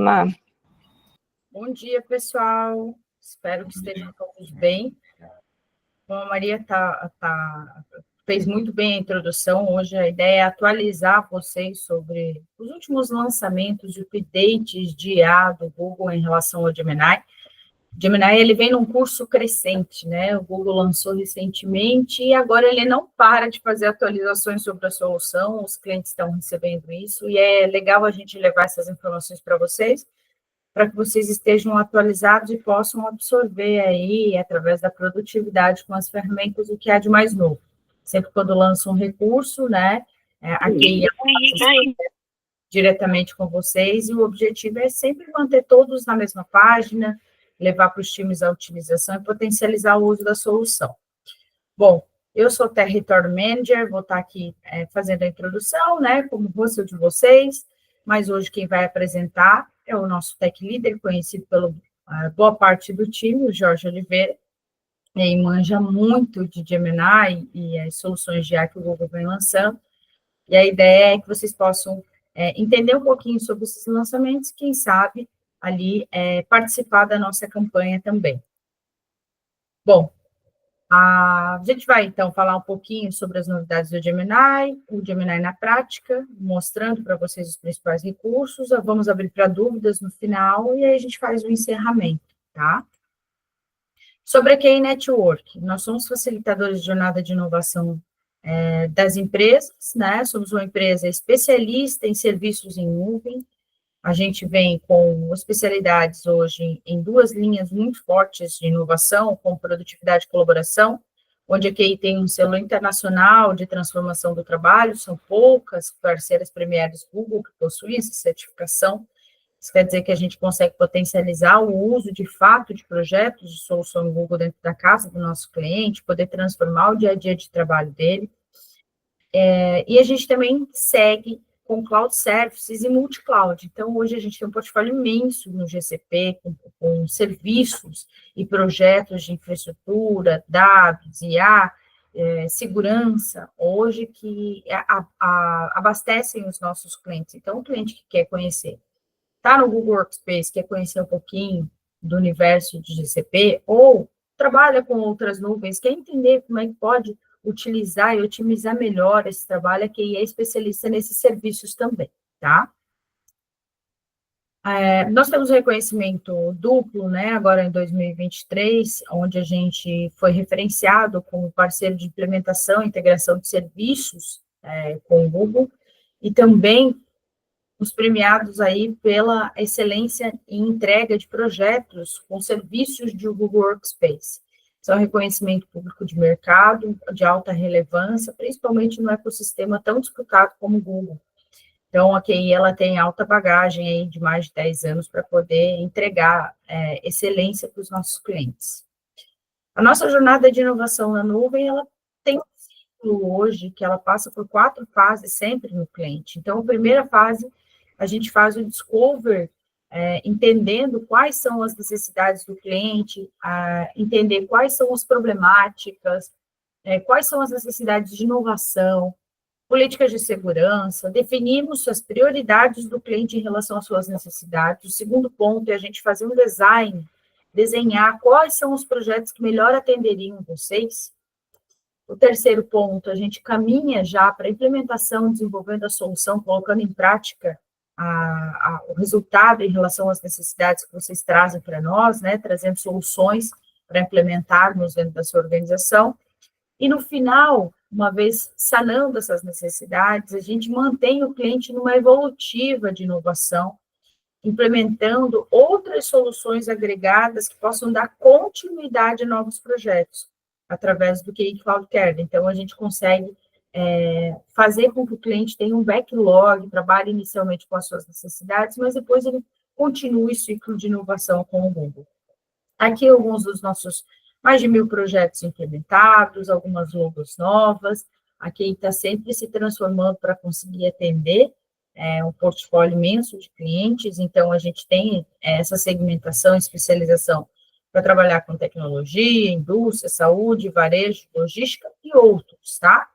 Olá. Bom dia, pessoal. Espero que estejam todos bem. Bom, a Maria fez muito bem a introdução. Hoje a ideia é atualizar vocês sobre os últimos lançamentos e updates de IA do Google em relação ao Gemini. O Gemini, ele vem num curso crescente, né? O Google lançou recentemente e agora ele não para de fazer atualizações sobre a solução. Os clientes estão recebendo isso e é legal a gente levar essas informações para vocês, para que vocês estejam atualizados e possam absorver aí, através da produtividade com as ferramentas, o que há de mais novo. Sempre quando lança um recurso, né, a QI diretamente com vocês, e o objetivo é sempre manter todos na mesma página, levar para os times a utilização e potencializar o uso da solução. Bom, eu sou Territory Manager, vou estar aqui fazendo a introdução, né, como rosto de vocês, mas hoje quem vai apresentar é o nosso Tech Leader, conhecido pela boa parte do time, o Jorge Oliveira, e manja muito de Gemini e as soluções de IA que o Google vem lançando, e a ideia é que vocês possam entender um pouquinho sobre esses lançamentos, quem sabe ali participar da nossa campanha também. Bom, a gente vai, então, falar um pouquinho sobre as novidades do Gemini, o Gemini na prática, mostrando para vocês os principais recursos. Vamos abrir para dúvidas no final e aí a gente faz o encerramento, tá? Sobre a QI Network, nós somos facilitadores de jornada de inovação das empresas, né? Somos uma empresa especialista em serviços em nuvem. A gente vem com especialidades hoje em duas linhas muito fortes de inovação, com produtividade e colaboração, onde a QI tem um selo internacional de transformação do trabalho, são poucas parceiras premiadas Google que possuem essa certificação. Isso quer dizer que a gente consegue potencializar o uso de fato de projetos de solução Google dentro da casa do nosso cliente, poder transformar o dia a dia de trabalho dele. E a gente também segue com cloud services e multi-cloud. Então, hoje a gente tem um portfólio imenso no GCP, com serviços e projetos de infraestrutura, dados, IA, segurança, hoje que abastecem os nossos clientes. Então, o cliente que quer conhecer, está no Google Workspace, quer conhecer um pouquinho do universo de GCP, ou trabalha com outras nuvens, quer entender como é que pode utilizar e otimizar melhor esse trabalho, que é especialista nesses serviços também, tá? Nós temos reconhecimento duplo, né, agora em 2023, onde a gente foi referenciado como parceiro de implementação e integração de serviços com o Google, e também os premiados aí pela excelência em entrega de projetos com serviços de Google Workspace. São reconhecimento público de mercado, de alta relevância, principalmente no ecossistema tão disputado como o Google. Então, a QI, ela tem alta bagagem aí de mais de 10 anos para poder entregar excelência para os nossos clientes. A nossa jornada de inovação na nuvem, ela tem um ciclo hoje que ela passa por 4 fases sempre no cliente. Então, a primeira fase, a gente faz o discover, entendendo quais são as necessidades do cliente, entender quais são as problemáticas, quais são as necessidades de inovação, políticas de segurança, definirmos as prioridades do cliente em relação às suas necessidades. O segundo ponto é a gente fazer um design, desenhar quais são os projetos que melhor atenderiam vocês. O terceiro ponto, a gente caminha já para a implementação, desenvolvendo a solução, colocando em prática o resultado em relação às necessidades que vocês trazem para nós, né, trazendo soluções para implementarmos dentro da sua organização. E no final, uma vez sanando essas necessidades, a gente mantém o cliente numa evolutiva de inovação, implementando outras soluções agregadas que possam dar continuidade a novos projetos, através do QI Cloud Care. Então, a gente consegue fazer com que o cliente tenha um backlog, trabalhe inicialmente com as suas necessidades, mas depois ele continue o ciclo de inovação com o Google. Aqui alguns dos nossos mais de 1.000 projetos implementados, algumas logos novas. Aqui está sempre se transformando para conseguir atender um portfólio imenso de clientes. Então, a gente tem essa segmentação, especialização para trabalhar com tecnologia, indústria, saúde, varejo, logística e outros, tá?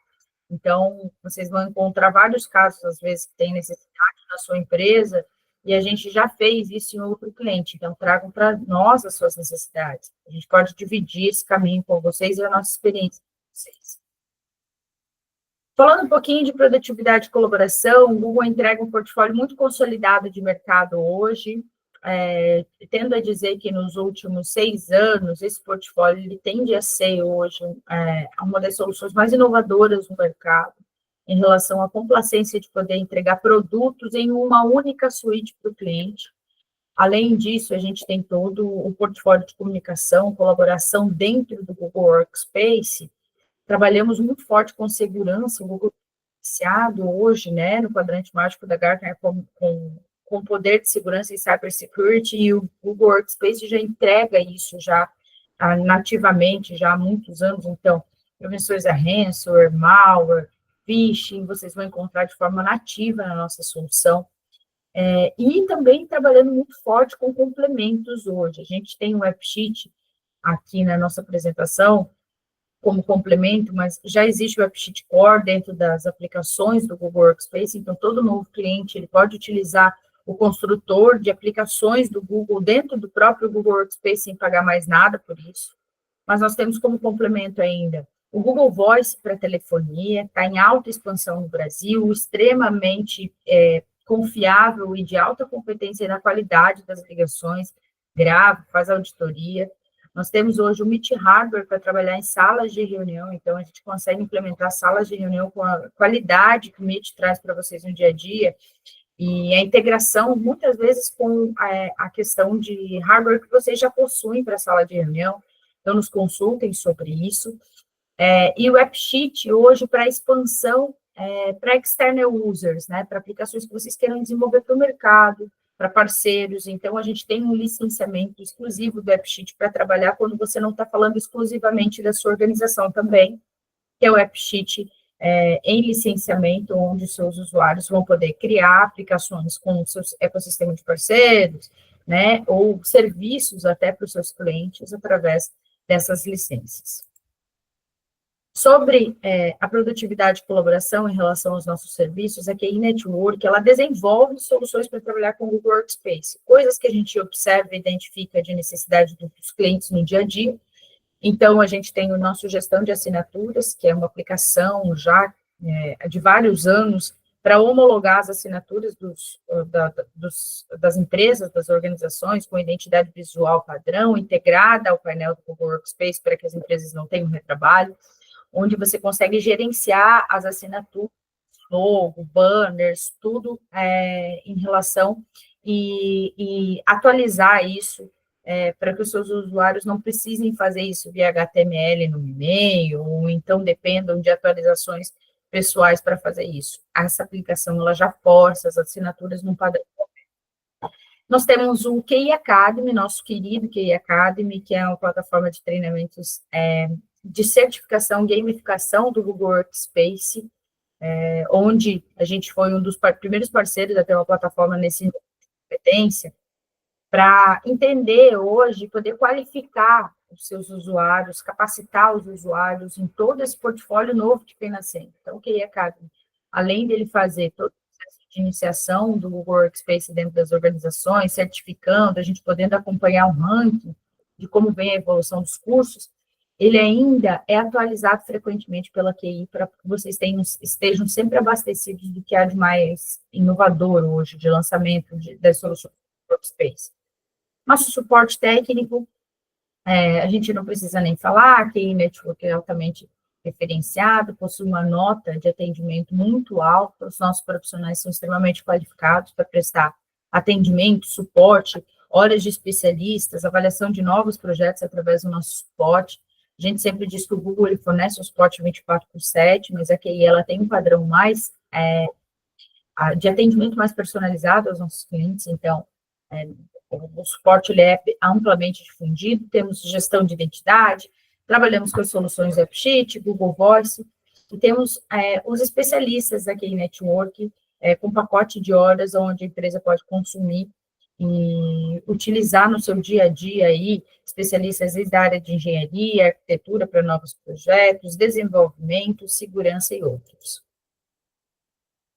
Então, vocês vão encontrar vários casos, às vezes, que tem necessidade na sua empresa e a gente já fez isso em outro cliente, então tragam para nós as suas necessidades. A gente pode dividir esse caminho com vocês e a nossa experiência com vocês. Falando um pouquinho de produtividade e colaboração, o Google entrega um portfólio muito consolidado de mercado hoje, tendo a dizer que nos últimos 6 anos, esse portfólio ele tende a ser hoje uma das soluções mais inovadoras no mercado, em relação à complacência de poder entregar produtos em uma única suíte para o cliente. Além disso, a gente tem todo o portfólio de comunicação, colaboração dentro do Google Workspace. Trabalhamos muito forte com segurança, o Google iniciado hoje, né, no quadrante mágico da Gartner com poder de segurança e cybersecurity, e o Google Workspace já entrega isso já nativamente, já há muitos anos. Então, prevenções a ransomware, malware, phishing, vocês vão encontrar de forma nativa na nossa solução. E também trabalhando muito forte com complementos hoje. A gente tem um AppSheet aqui na nossa apresentação como complemento, mas já existe o AppSheet Core dentro das aplicações do Google Workspace, então todo novo cliente ele pode utilizar o construtor de aplicações do Google dentro do próprio Google Workspace sem pagar mais nada por isso. Mas nós temos como complemento ainda o Google Voice para telefonia, está em alta expansão no Brasil, extremamente confiável e de alta competência na qualidade das ligações, grava, faz auditoria. Nós temos hoje o Meet Hardware para trabalhar em salas de reunião, então a gente consegue implementar salas de reunião com a qualidade que o Meet traz para vocês no dia a dia, e a integração, muitas vezes, com a questão de hardware que vocês já possuem para a sala de reunião, então nos consultem sobre isso. E o AppSheet, hoje, para expansão, para external users, né, para aplicações que vocês queiram desenvolver para o mercado, para parceiros. Então, a gente tem um licenciamento exclusivo do AppSheet para trabalhar quando você não está falando exclusivamente da sua organização também, que é o AppSheet em licenciamento, onde os seus usuários vão poder criar aplicações com o seu ecossistema de parceiros, né, ou serviços até para os seus clientes através dessas licenças. Sobre a produtividade e colaboração em relação aos nossos serviços, a QI Network, ela desenvolve soluções para trabalhar com o Google Workspace, coisas que a gente observa e identifica de necessidade dos clientes no dia a dia. Então, a gente tem o nosso gestão de assinaturas, que é uma aplicação já de vários anos para homologar as assinaturas das empresas, das organizações, com identidade visual padrão, integrada ao painel do Google Workspace, para que as empresas não tenham retrabalho, onde você consegue gerenciar as assinaturas, logo, banners, tudo em relação e atualizar isso para que os seus usuários não precisem fazer isso via HTML no e-mail, ou então dependam de atualizações pessoais para fazer isso. Essa aplicação, ela já força as assinaturas num padrão. Nós temos o QI Academy, nosso querido QI Academy, que é uma plataforma de treinamentos de certificação, gamificação do Google Workspace, onde a gente foi um dos primeiros parceiros a ter uma plataforma nesse nível de competência, para entender hoje, poder qualificar os seus usuários, capacitar os usuários em todo esse portfólio novo que tem nascendo. Então, o QI Academy, além dele fazer todo o processo de iniciação do Google Workspace dentro das organizações, certificando, a gente podendo acompanhar o ranking de como vem a evolução dos cursos, ele ainda é atualizado frequentemente pela QI para que vocês estejam sempre abastecidos do que há de mais inovador hoje, de lançamento das soluções do Workspace. Nosso suporte técnico, a gente não precisa nem falar, a QI Network é altamente referenciado, possui uma nota de atendimento muito alta, os nossos profissionais são extremamente qualificados para prestar atendimento, suporte, horas de especialistas, avaliação de novos projetos através do nosso suporte. A gente sempre diz que o Google ele fornece um suporte 24/7, mas a QI ela tem um padrão mais de atendimento mais personalizado aos nossos clientes, então o suporte ele é amplamente difundido, temos gestão de identidade, trabalhamos com as soluções AppSheet, Google Voice, e temos os especialistas aqui em Network, com pacote de horas onde a empresa pode consumir e utilizar no seu dia a dia aí, especialistas da área de engenharia, arquitetura para novos projetos, desenvolvimento, segurança e outros.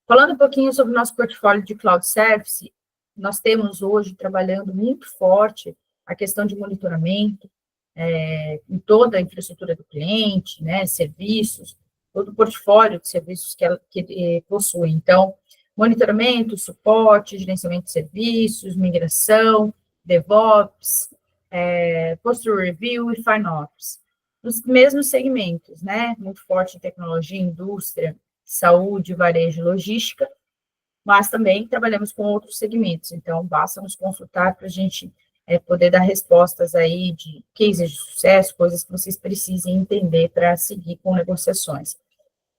Falando um pouquinho sobre o nosso portfólio de Cloud Service, nós temos hoje trabalhando muito forte a questão de monitoramento, em toda a infraestrutura do cliente, né, serviços, todo o portfólio de serviços que possui. Então, monitoramento, suporte, gerenciamento de serviços, migração, DevOps, Post-Review Review e FinOps. Nos mesmos segmentos, né, muito forte em tecnologia, indústria, saúde, varejo e logística, mas também trabalhamos com outros segmentos, então basta nos consultar para a gente poder dar respostas aí de cases de sucesso, coisas que vocês precisem entender para seguir com negociações.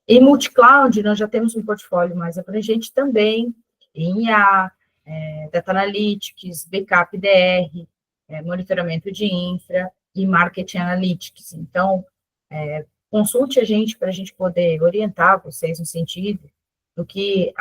Em multi-cloud, nós já temos um portfólio mais abrangente também, em IA, Data Analytics, Backup DR, monitoramento de infra e Marketing Analytics. Então, consulte a gente para a gente poder orientar vocês no sentido do que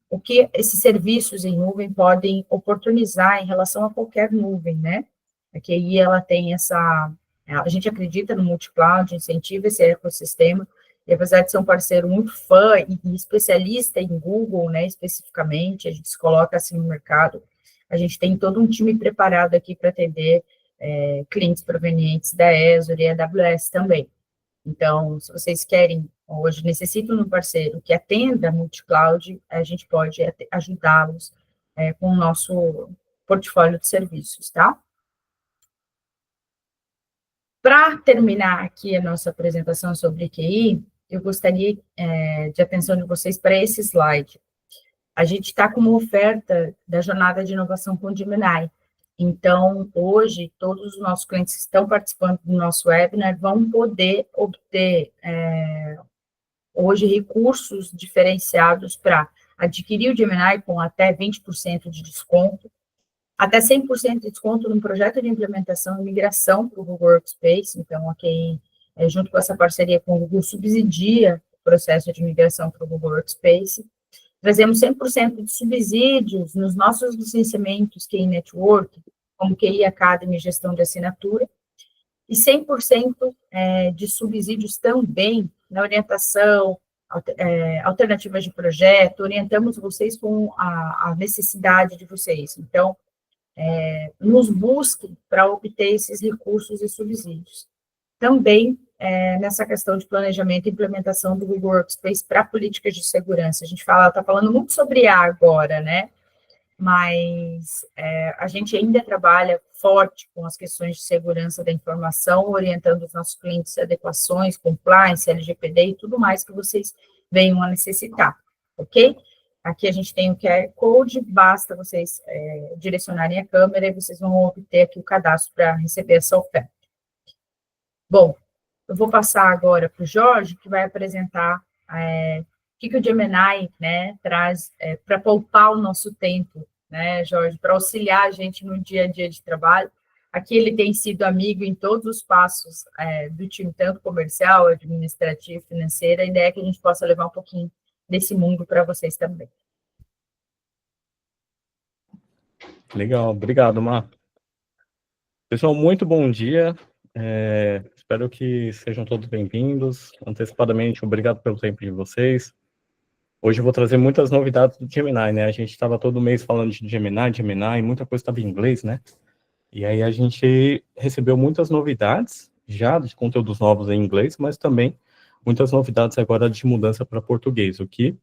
o que esses serviços em nuvem podem oportunizar em relação a qualquer nuvem, né? Porque aí ela tem a gente acredita no multi-cloud, incentiva esse ecossistema, e apesar de ser um parceiro muito fã e especialista em Google, né, especificamente, a gente se coloca assim no mercado, a gente tem todo um time preparado aqui para atender clientes provenientes da Azure e AWS também. Então, se vocês querem, hoje, necessitam de um parceiro que atenda multi-cloud, a gente pode ajudá-los com o nosso portfólio de serviços, tá? Para terminar aqui a nossa apresentação sobre QI, eu gostaria de atenção de vocês para esse slide. A gente está com uma oferta da jornada de inovação com o Gemini. Então, hoje, todos os nossos clientes que estão participando do nosso webinar vão poder obter, hoje, recursos diferenciados para adquirir o Gemini com até 20% de desconto, até 100% de desconto num projeto de implementação e migração para o Google Workspace. Então, aqui, junto com essa parceria com o Google, subsidia o processo de migração para o Google Workspace. Trazemos 100% de subsídios nos nossos licenciamentos QI Network, como QI Academy Gestão de Assinatura, e 100% de subsídios também na orientação, alternativas de projeto, orientamos vocês com a necessidade de vocês. Então, nos busquem para obter esses recursos e subsídios. Também, nessa questão de planejamento e implementação do Google Workspace para políticas de segurança. A gente está falando muito sobre IA agora, né? Mas a gente ainda trabalha forte com as questões de segurança da informação, orientando os nossos clientes a adequações, compliance, LGPD e tudo mais que vocês venham a necessitar, ok? Aqui a gente tem o QR Code, basta vocês direcionarem a câmera e vocês vão obter aqui o cadastro para receber essa oferta. Bom, eu vou passar agora para o Jorge, que vai apresentar o que o Gemini, né, traz para poupar o nosso tempo, né, Jorge, para auxiliar a gente no dia a dia de trabalho. Aqui ele tem sido amigo em todos os passos do time, tanto comercial, administrativo, financeiro. A ideia é que a gente possa levar um pouquinho desse mundo para vocês também. Legal, obrigado, Mar. Pessoal, muito bom dia. Espero que sejam todos bem-vindos. Antecipadamente, obrigado pelo tempo de vocês. Hoje eu vou trazer muitas novidades do Gemini, né? A gente estava todo mês falando de Gemini, muita coisa estava em inglês, né? E aí a gente recebeu muitas novidades, já de conteúdos novos em inglês, mas também muitas novidades agora de mudança para português, o que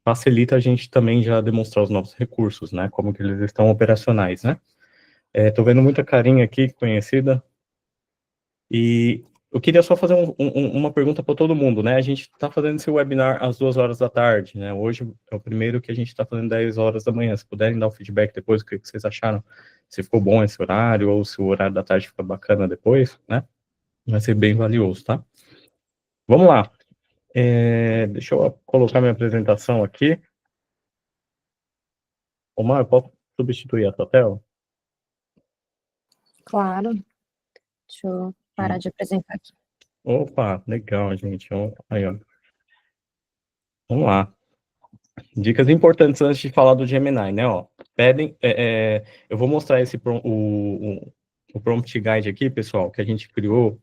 facilita a gente também já demonstrar os novos recursos, né? Como que eles estão operacionais, né? Tô vendo muita carinha aqui, conhecida. E eu queria só fazer uma pergunta para todo mundo, né? A gente está fazendo esse webinar às 2 horas da tarde, né? Hoje é o primeiro que a gente está fazendo 10 horas da manhã. Se puderem dar o feedback depois, o que vocês acharam? Se ficou bom esse horário, ou se o horário da tarde fica bacana depois, né? Vai ser bem valioso, tá? Vamos lá. Deixa eu colocar minha apresentação aqui. Omar, posso substituir a sua tela? Claro. Deixa eu parar de apresentar aqui. Opa, legal, gente. Aí, ó. Vamos lá. Dicas importantes antes de falar do Gemini, né? Ó, eu vou mostrar o prompt guide aqui, pessoal, que a gente criou,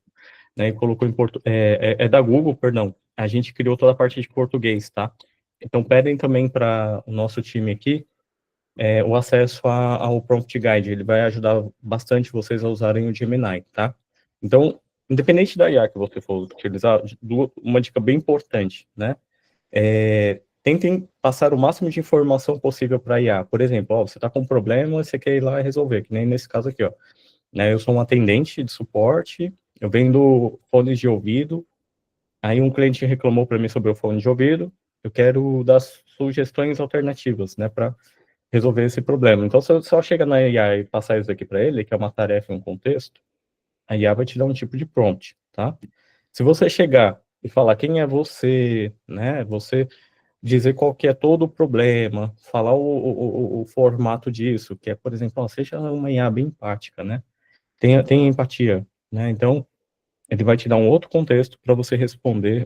né? E colocou em português. Da Google, perdão. A gente criou toda a parte de português, tá? Então pedem também para o nosso time aqui o acesso ao Prompt Guide. Ele vai ajudar bastante vocês a usarem o Gemini, tá? Então, independente da IA que você for utilizar, uma dica bem importante, né? Tentem passar o máximo de informação possível para a IA. Por exemplo, você está com um problema, você quer ir lá e resolver, que nem nesse caso aqui, ó. Né, eu sou um atendente de suporte, eu vendo fones de ouvido, aí um cliente reclamou para mim sobre o fone de ouvido, eu quero dar sugestões alternativas, né, para resolver esse problema. Então, se eu só chega na IA e passar isso aqui para ele, que é uma tarefa e um contexto, a IA vai te dar um tipo de prompt, tá? Se você chegar e falar quem é você, né, você dizer qual que é todo o problema, falar o formato disso, que é, por exemplo, seja uma IA bem empática, né? Tenha empatia, né? Então, ele vai te dar um outro contexto para você responder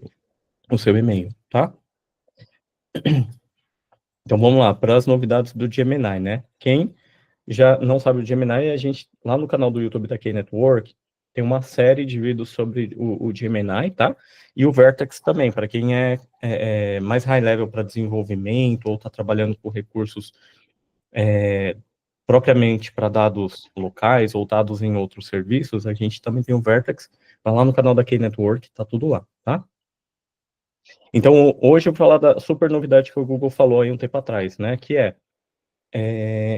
o seu e-mail, tá? Então, vamos lá, para as novidades do Gemini, né? Quem já não sabe o Gemini, a gente, lá no canal do YouTube da K-Network, tem uma série de vídeos sobre o Gemini, tá? E o Vertex também, para quem é mais high level para desenvolvimento ou está trabalhando com recursos propriamente para dados locais ou dados em outros serviços, a gente também tem o Vertex, vai lá no canal da K-Network, tá tudo lá, tá? Então, hoje eu vou falar da super novidade que o Google falou aí um tempo atrás, né, que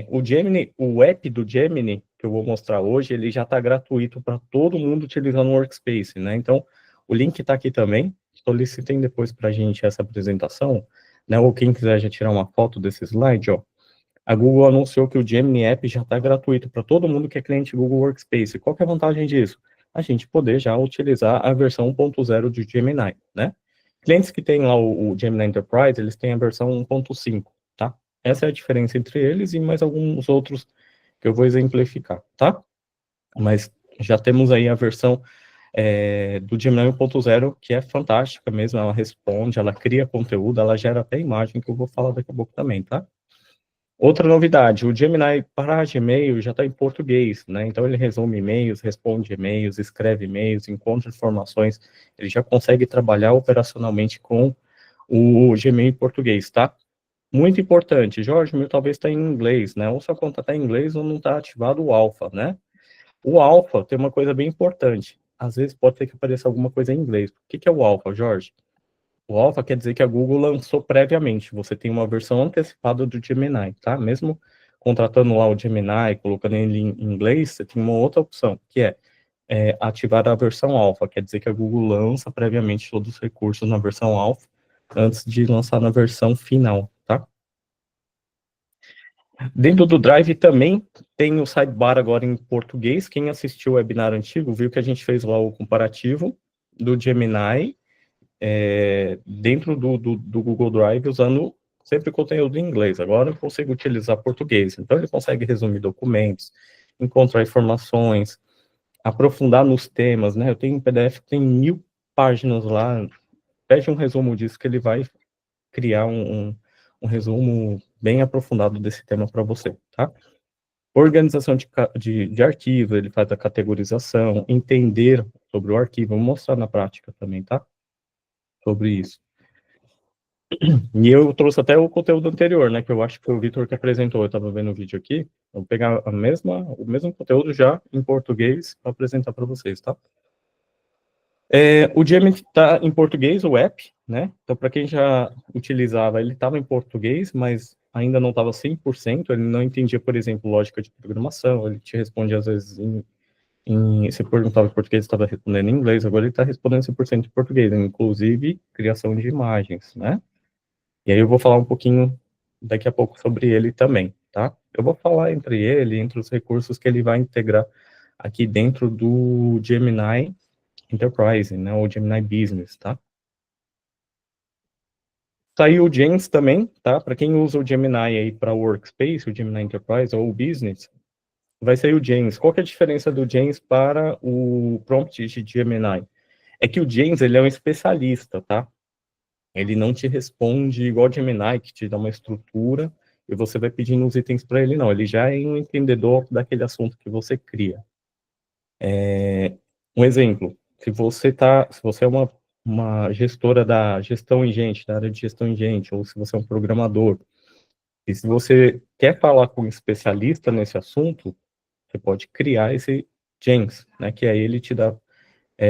o Gemini, o app do Gemini, que eu vou mostrar hoje, ele já está gratuito para todo mundo utilizando o Workspace, né, então, o link está aqui também, solicitem depois para a gente essa apresentação, né, ou quem quiser já tirar uma foto desse slide, ó, a Google anunciou que o Gemini App já está gratuito para todo mundo que é cliente Google Workspace. Qual que é a vantagem disso? A gente poder já utilizar a versão 1.0 de Gemini, né? Clientes que têm lá o Gemini Enterprise, eles têm a versão 1.5, tá? Essa é a diferença entre eles e mais alguns outros que eu vou exemplificar, tá? Mas já temos aí a versão do Gemini 1.0, que é fantástica mesmo, ela responde, ela cria conteúdo, ela gera até imagem, que eu vou falar daqui a pouco também, tá? Outra novidade, o Gemini para Gmail já está em português, né? Então ele resume e-mails, responde e-mails, escreve e-mails, encontra informações, ele já consegue trabalhar operacionalmente com o Gmail em português, tá? Muito importante, Jorge, meu talvez está em inglês, né? Ou sua conta está em inglês ou não está ativado o Alpha, né? O Alpha tem uma coisa bem importante, às vezes pode ter que aparecer alguma coisa em inglês. O que é o Alpha, Jorge? O Alpha quer dizer que a Google lançou previamente. Você tem uma versão antecipada do Gemini, tá? Mesmo contratando lá o Gemini, colocando ele em inglês, você tem uma outra opção, que é ativar a versão Alpha. Quer dizer que a Google lança previamente todos os recursos na versão Alpha, antes de lançar na versão final, tá? Dentro do Drive também tem o sidebar agora em português. Quem assistiu o webinar antigo viu que a gente fez lá o comparativo do Gemini dentro do Google Drive, usando sempre conteúdo em inglês. Agora eu consigo utilizar português. Então, ele consegue resumir documentos, encontrar informações, aprofundar nos temas, né? Eu tenho um PDF que tem 1000 páginas lá. Pede um resumo disso que ele vai criar um resumo bem aprofundado desse tema para você, tá? Organização de arquivo, ele faz a categorização, entender sobre o arquivo, vou mostrar na prática também, tá? Sobre isso. E eu trouxe até o conteúdo anterior, né, que eu acho que foi o Vitor que apresentou, eu estava vendo o vídeo aqui, eu vou pegar o mesmo conteúdo já em português para apresentar para vocês, tá? O Gemini está em português, o app, né, então para quem já utilizava, ele estava em português, mas ainda não estava 100%, ele não entendia, por exemplo, lógica de programação, ele te respondia às vezes você perguntava em português, estava respondendo em inglês, agora ele está respondendo 100% em português, inclusive criação de imagens, né? E aí eu vou falar um pouquinho daqui a pouco sobre ele também, tá? Eu vou falar entre os recursos que ele vai integrar aqui dentro do Gemini Enterprise, né, ou Gemini Business, tá? Saiu o James também, tá? Para quem usa o Gemini aí para Workspace, o Gemini Enterprise ou o Business, vai sair o James. Qual que é a diferença do James para o prompt de Gemini? É que o James, ele é um especialista, tá? Ele não te responde igual o Gemini, que te dá uma estrutura e você vai pedindo os itens para ele, não. Ele já é um entendedor daquele assunto que você cria. Um exemplo, se você é uma gestora da gestão em gente, da área de gestão em gente, ou se você é um programador, E se você quer falar com um especialista nesse assunto, você pode criar esse James, né, que aí ele te dá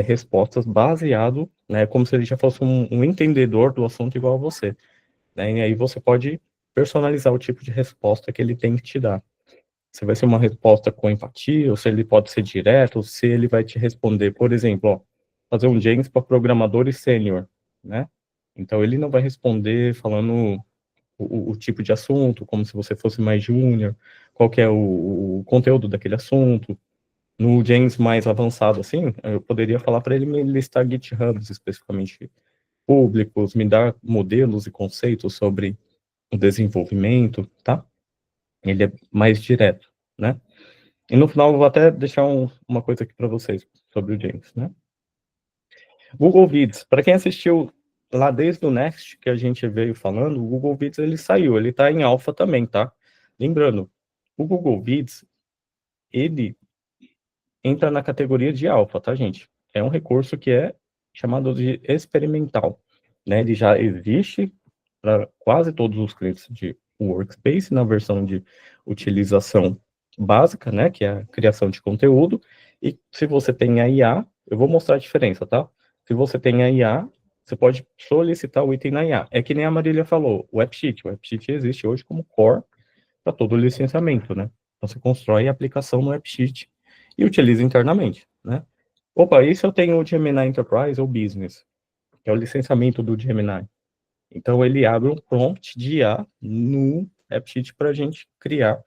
respostas baseado, né, como se ele já fosse um entendedor do assunto igual a você, né, e aí você pode personalizar o tipo de resposta que ele tem que te dar. Se vai ser uma resposta com empatia, ou se ele pode ser direto, ou se ele vai te responder, por exemplo, ó, fazer um James para programadores sênior, né? Então ele não vai responder falando o tipo de assunto, como se você fosse mais júnior, qual que é o conteúdo daquele assunto. No James mais avançado, assim, eu poderia falar para ele me listar GitHubs especificamente públicos, me dar modelos e conceitos sobre o desenvolvimento, tá? Ele é mais direto, né? E no final eu vou até deixar uma coisa aqui para vocês sobre o James, né? Google Vids, para quem assistiu lá desde o Next, que a gente veio falando, o Google Vids ele saiu, ele está em alfa também, tá? Lembrando, o Google Vids, ele entra na categoria de alfa, tá, gente? É um recurso que é chamado de experimental, né? Ele já existe para quase todos os clientes de Workspace na versão de utilização básica, né, que é a criação de conteúdo, e se você tem a IA, eu vou mostrar a diferença, tá? Se você tem a IA, você pode solicitar o item na IA. É que nem a Marília falou, o AppSheet. O AppSheet existe hoje como core para todo o licenciamento, né? Então, você constrói a aplicação no AppSheet e utiliza internamente, né? Opa, e se eu tenho o Gemini Enterprise ou Business, que é o licenciamento do Gemini? Então, ele abre um prompt de IA no AppSheet para a gente criar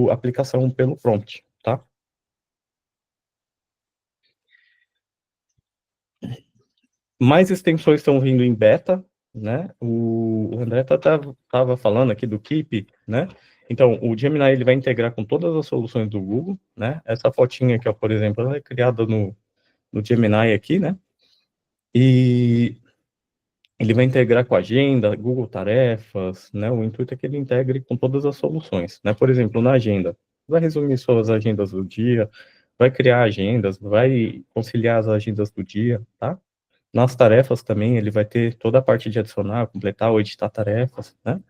a aplicação pelo prompt, tá? Mais extensões estão vindo em beta, né? O André estava falando aqui do Keep, né? Então, o Gemini ele vai integrar com todas as soluções do Google, né? Essa fotinha aqui, ó, por exemplo, ela é criada no Gemini aqui, né? E ele vai integrar com a agenda, Google Tarefas, né? O intuito é que ele integre com todas as soluções, né? Por exemplo, na agenda, vai resumir suas agendas do dia, vai criar agendas, vai conciliar as agendas do dia, tá? Nas tarefas também, ele vai ter toda a parte de adicionar, completar ou editar tarefas, né?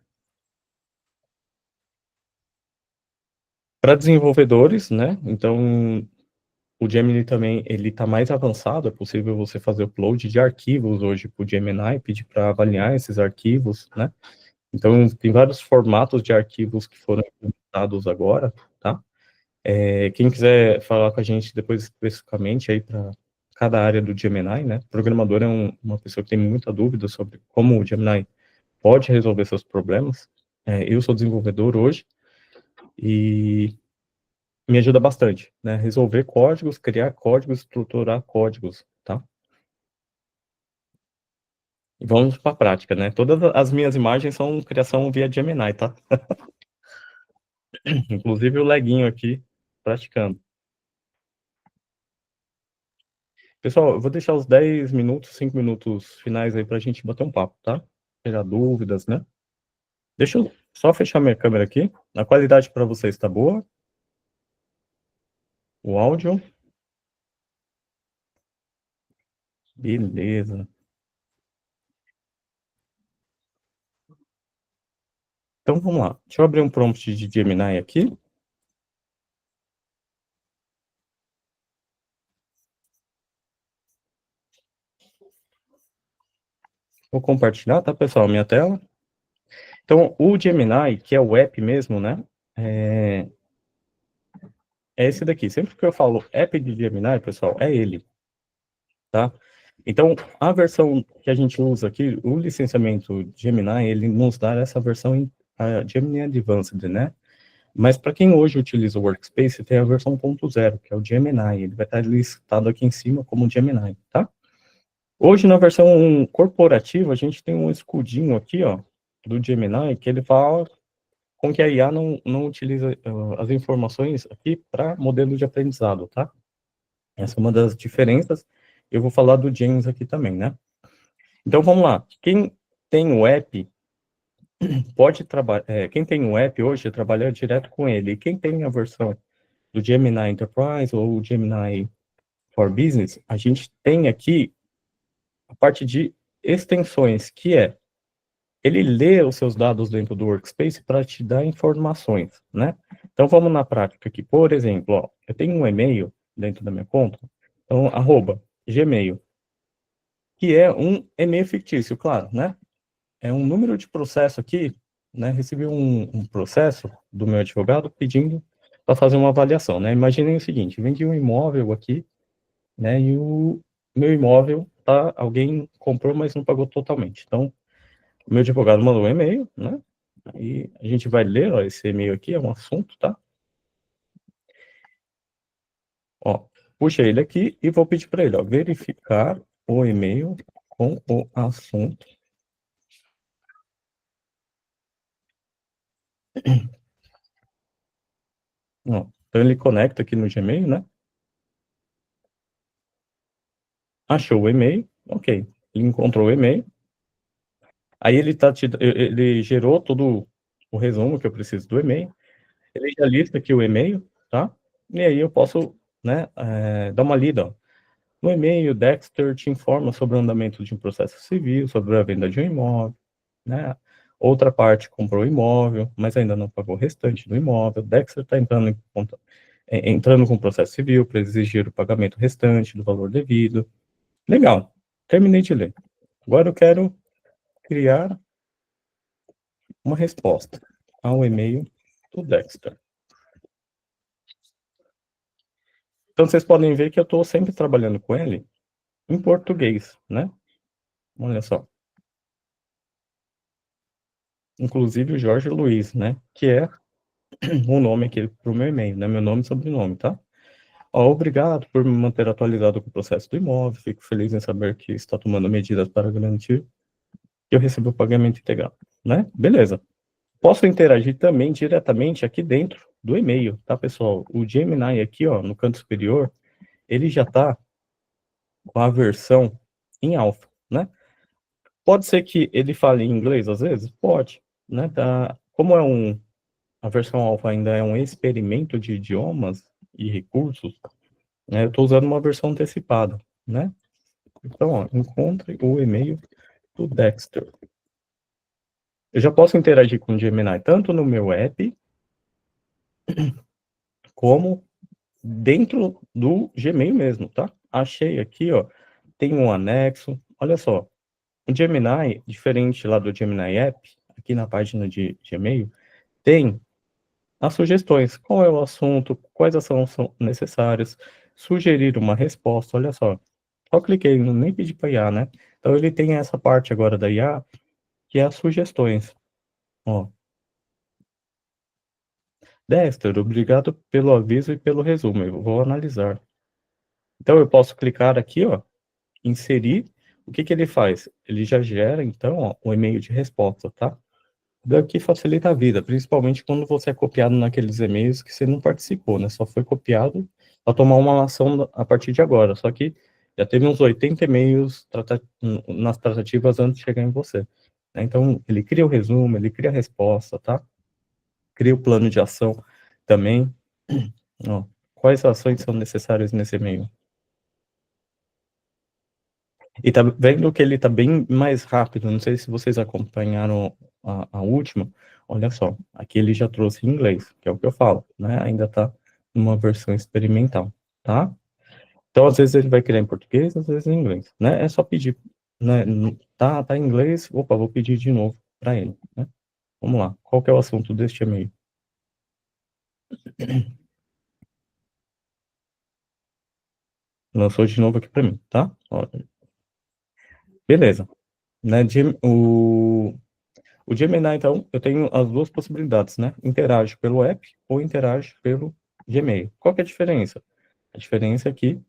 Para desenvolvedores, né? Então, o Gemini também, ele está mais avançado, é possível você fazer upload de arquivos hoje para o Gemini, pedir para avaliar esses arquivos, né? Então, tem vários formatos de arquivos que foram implementados agora, tá? Quem quiser falar com a gente depois especificamente aí para cada área do Gemini, né? O programador é uma pessoa que tem muita dúvida sobre como o Gemini pode resolver seus problemas. Eu sou desenvolvedor hoje e me ajuda bastante, né? Resolver códigos, criar códigos, estruturar códigos, tá? E vamos para a prática, né? Todas as minhas imagens são criação via Gemini, tá? Inclusive o leguinho aqui praticando. Pessoal, eu vou deixar os 10 minutos, 5 minutos finais aí para a gente bater um papo, tá? Tirar dúvidas, né? Deixa eu só fechar minha câmera aqui. A qualidade para vocês está boa? O áudio? Beleza. Então vamos lá. Deixa eu abrir um prompt de Gemini aqui. Vou compartilhar, tá, pessoal, minha tela. Então, o Gemini, que é o app mesmo, né? É esse daqui. Sempre que eu falo app de Gemini, pessoal, é ele, tá? Então, a versão que a gente usa aqui, o licenciamento Gemini, ele nos dá essa versão a Gemini Advanced, né? Mas para quem hoje utiliza o Workspace, tem a versão 1.0, que é o Gemini. Ele vai estar listado aqui em cima como Gemini, tá? Hoje, na versão corporativa, a gente tem um escudinho aqui, ó, do Gemini, que ele fala com que a IA não utiliza as informações aqui para modelo de aprendizado, tá? Essa é uma das diferenças. Eu vou falar do James aqui também, né? Então, vamos lá. Quem tem o app, pode trabalhar... quem tem o app hoje, trabalha direto com ele. E quem tem a versão do Gemini Enterprise ou Gemini for Business, a gente tem aqui a parte de extensões, que é ele lê os seus dados dentro do Workspace para te dar informações, né? Então, vamos na prática aqui. Por exemplo, ó, eu tenho um e-mail dentro da minha conta, então, @gmail, que é um e-mail fictício, claro, né? É um número de processo aqui, né? Recebi um processo do meu advogado pedindo para fazer uma avaliação, né? Imaginem o seguinte, vendi um imóvel aqui, né? E o meu imóvel, tá? Alguém comprou, mas não pagou totalmente. Então, o meu advogado mandou um e-mail, né? E a gente vai ler, ó, esse e-mail aqui, é um assunto, tá? Ó, puxa ele aqui e vou pedir para ele, ó, verificar o e-mail com o assunto. Ó, então ele conecta aqui no Gmail, né? Achou o e-mail, ok. Ele encontrou o e-mail. Aí ele gerou todo o resumo que eu preciso do e-mail. Ele já lista aqui o e-mail, tá? E aí eu posso, né, dar uma lida, ó. No e-mail, Dexter te informa sobre o andamento de um processo civil, sobre a venda de um imóvel, né? Outra parte comprou o imóvel, mas ainda não pagou o restante do imóvel. Dexter está entrando com o processo civil para exigir o pagamento restante do valor devido. Legal, terminei de ler. Agora eu quero criar uma resposta ao e-mail do Dexter. Então vocês podem ver que eu estou sempre trabalhando com ele em português, né? Olha só. Inclusive o Jorge Luiz, né? Que é o nome aqui para o meu e-mail, né? Meu nome e sobrenome, tá? Ó, obrigado por me manter atualizado com o processo do imóvel. Fico feliz em saber que está tomando medidas para garantir que eu recebo o pagamento integral, né? Beleza. Posso interagir também diretamente aqui dentro do e-mail, tá, pessoal? O Gemini aqui, ó, no canto superior, ele já está com a versão em alfa, né? Pode ser que ele fale em inglês às vezes? Pode, né? Tá, como a versão alfa ainda é um experimento de idiomas e recursos, né? Eu estou usando uma versão antecipada, né? Então, ó, encontre o e-mail do Dexter. Eu já posso interagir com o Gemini tanto no meu app como dentro do Gmail mesmo, tá? Achei aqui, ó, tem um anexo. Olha só, o Gemini, diferente lá do Gemini App, aqui na página de Gmail, tem as sugestões. Qual é o assunto? Quais ações são necessárias? Sugerir uma resposta. Olha só, só cliquei, nem pedi para IA, né? Então ele tem essa parte agora da IA, que é as sugestões. Ó, Dexter, obrigado pelo aviso e pelo resumo. Eu vou analisar. Então eu posso clicar aqui, ó, inserir. O que que ele faz? Ele já gera, então, ó, um e-mail de resposta, tá? Daqui facilita a vida, principalmente quando você é copiado naqueles e-mails que você não participou, né? Só foi copiado para tomar uma ação a partir de agora. Só que já teve uns 80 e-mails nas tratativas antes de chegar em você, né? Então, ele cria o resumo, ele cria a resposta, tá? Cria o plano de ação também. Ó, quais ações são necessárias nesse e-mail? E tá vendo que ele tá bem mais rápido. Não sei se vocês acompanharam a última. Olha só, aqui ele já trouxe em inglês, que é o que eu falo, né? Ainda tá numa versão experimental, tá? Então, às vezes ele vai criar em português, às vezes em inglês, né? É só pedir, né? Tá em inglês, opa, vou pedir de novo para ele, né? Vamos lá. Qual que é o assunto deste e-mail? Lançou de novo aqui para mim, tá? Ó, beleza. Né? O Gemini, então, eu tenho as duas possibilidades, né? Interage pelo app ou interage pelo Gmail. Qual que é a diferença? A diferença é que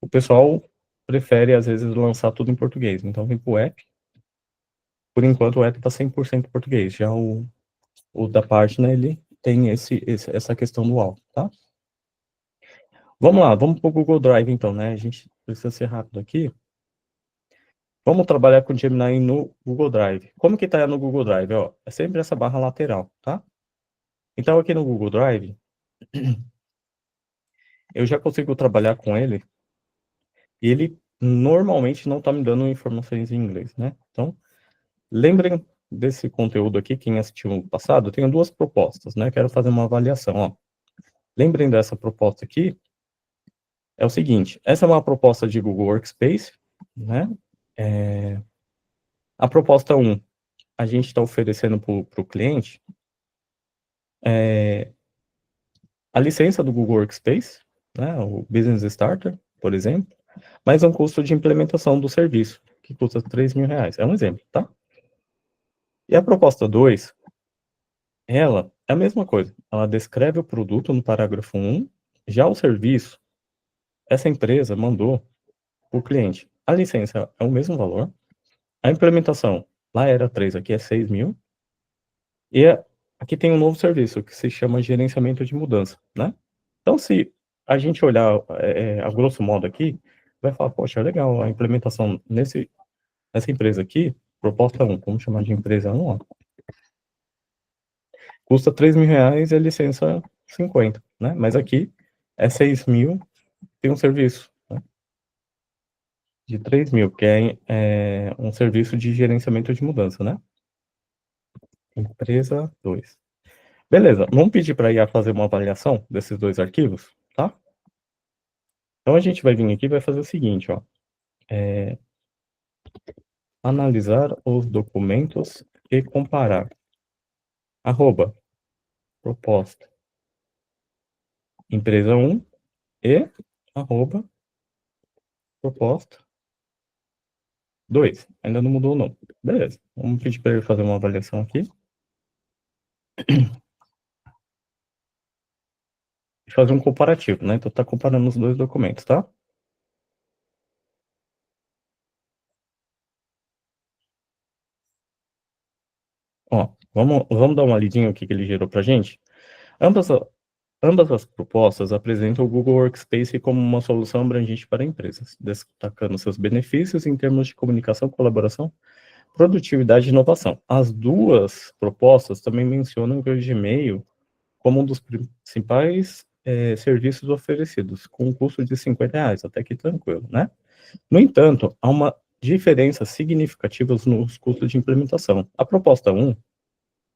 o pessoal prefere, às vezes, lançar tudo em português. Então, vem para o app. Por enquanto, o app está 100% em português. Já o da página, ele tem essa questão do áudio, tá? Vamos lá, vamos para o Google Drive, então, né? A gente precisa ser rápido aqui. Vamos trabalhar com o Gemini no Google Drive. Como que está no Google Drive? Ó, é sempre essa barra lateral, tá? Então, aqui no Google Drive, eu já consigo trabalhar com ele, e ele normalmente não está me dando informações em inglês, né? Então, lembrem desse conteúdo aqui, quem assistiu no passado, eu tenho duas propostas, né? Quero fazer uma avaliação, ó. Lembrem dessa proposta aqui, é o seguinte, essa é uma proposta de Google Workspace, né? A proposta 1, a gente está oferecendo para o cliente a licença do Google Workspace, né? O Business Starter, por exemplo, mais um custo de implementação do serviço, que custa R$3.000. É um exemplo, tá? E a proposta 2, ela é a mesma coisa. Ela descreve o produto no parágrafo 1, já o serviço, essa empresa mandou para o cliente. A licença é o mesmo valor, a implementação lá era 3, aqui é 6.000, e aqui tem um novo serviço que se chama gerenciamento de mudança, né? Então, se a gente olhar a grosso modo aqui, vai falar, poxa, legal, a implementação nessa empresa aqui, proposta 1, vamos chamar de empresa 1, ó, custa R$3.000 e a licença 50, né? Mas aqui é 6.000, tem um serviço, né, de 3.000, que é um serviço de gerenciamento de mudança, né? Empresa 2. Beleza, vamos pedir para a IA fazer uma avaliação desses dois arquivos, tá? Então a gente vai vir aqui e vai fazer o seguinte, ó. Analisar os documentos e comparar. Arroba, proposta, empresa 1 e arroba, proposta 2. Ainda não mudou o nome. Beleza. Vamos pedir para ele fazer uma avaliação aqui. E fazer um comparativo, né? Então tá comparando os dois documentos, tá? Ó, vamos dar uma lidinha o que ele gerou pra gente. Ambas as propostas apresentam o Google Workspace como uma solução abrangente para empresas, destacando seus benefícios em termos de comunicação, colaboração, produtividade e inovação. As duas propostas também mencionam que o Gmail como um dos principais serviços oferecidos, com um custo de R$50, até que tranquilo, né? No entanto, há uma diferença significativa nos custos de implementação. A proposta 1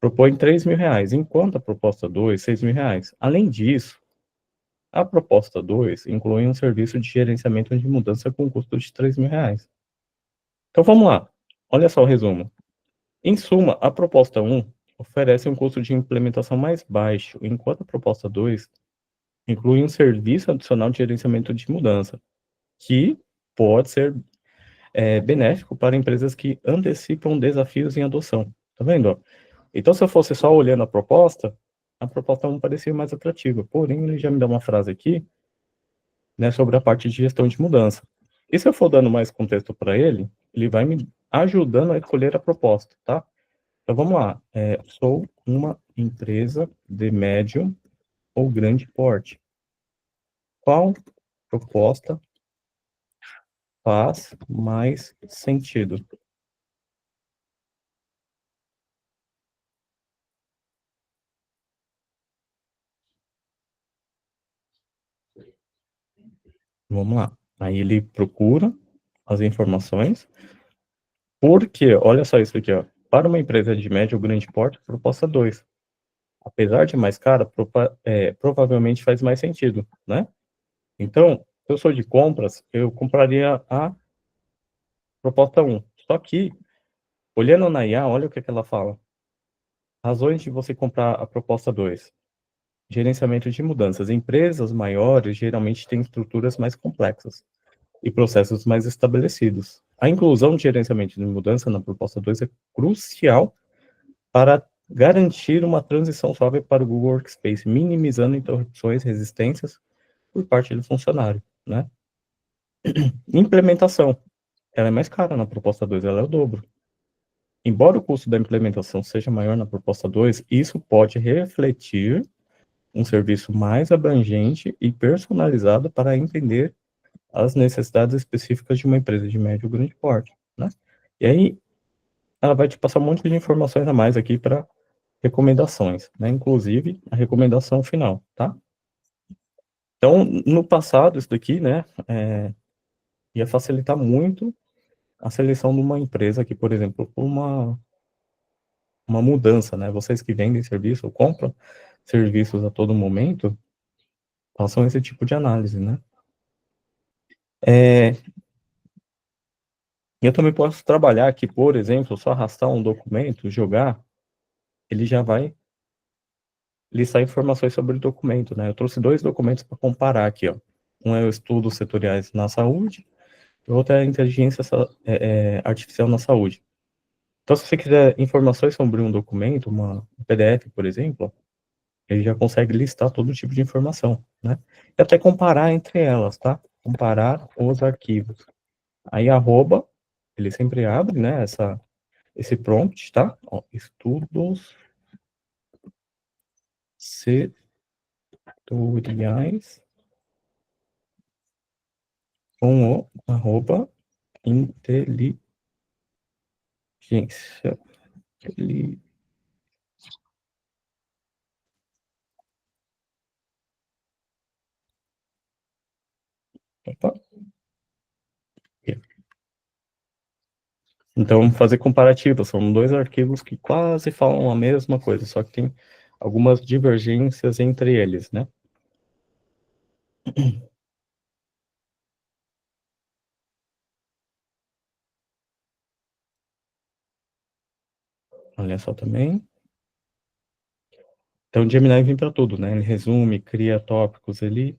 propõe R$3.000, enquanto a proposta 2, R$6.000. Além disso, a proposta 2 inclui um serviço de gerenciamento de mudança com custo de R$3.000. Então vamos lá, olha só o resumo. Em suma, a proposta 1 oferece um custo de implementação mais baixo, enquanto a proposta 2 inclui um serviço adicional de gerenciamento de mudança, que pode ser benéfico para empresas que antecipam desafios em adoção. Tá vendo? Então, se eu fosse só olhando a proposta 1 parecia mais atrativa. Porém, ele já me dá uma frase aqui, né, sobre a parte de gestão de mudança. E se eu for dando mais contexto para ele, ele vai me ajudando a escolher a proposta, tá? Então, vamos lá. Sou uma empresa de médio ou grande porte. Qual proposta faz mais sentido? Vamos lá. Aí ele procura as informações, porque, olha só isso aqui, ó. Para uma empresa de médio ou grande porte, proposta 2. Apesar de mais cara, provavelmente faz mais sentido, né? Então, se eu sou de compras, eu compraria a proposta 1. Só que, olhando na IA, olha o que ela fala. Razões de você comprar a proposta 2. Gerenciamento de mudanças. Empresas maiores geralmente têm estruturas mais complexas e processos mais estabelecidos. A inclusão de gerenciamento de mudança na proposta 2 é crucial para garantir uma transição suave para o Google Workspace, minimizando interrupções, resistências por parte do funcionário, né? Implementação. Ela é mais cara na proposta 2, ela é o dobro. Embora o custo da implementação seja maior na proposta 2, isso pode refletir um serviço mais abrangente e personalizado para entender as necessidades específicas de uma empresa de médio ou grande porte, né? E aí, ela vai te passar um monte de informações a mais aqui para recomendações, né? Inclusive, a recomendação final, tá? Então, no passado, isso daqui, né, ia facilitar muito a seleção de uma empresa que, por exemplo, por uma mudança, né? Vocês que vendem serviço ou compram serviços a todo momento, façam esse tipo de análise, né? Eu também posso trabalhar aqui, por exemplo, só arrastar um documento, jogar, ele já vai listar informações sobre o documento, né? Eu trouxe 2 documentos para comparar aqui, ó. Um é o estudos setoriais na saúde, e o outro é a inteligência artificial na saúde. Então, se você quiser informações sobre um documento, um PDF, por exemplo, ele já consegue listar todo tipo de informação, né? E até comparar entre elas, tá? Comparar os arquivos. Aí, arroba, ele sempre abre, né, esse prompt, tá? Ó, estudos setoriais com o arroba inteligência. Inteli- Opa. Então, fazer comparativa, são 2 arquivos que quase falam a mesma coisa, só que tem algumas divergências entre eles, né? Olha só também. Então, o Gemini vem para tudo, né? Ele resume, cria tópicos. Ele,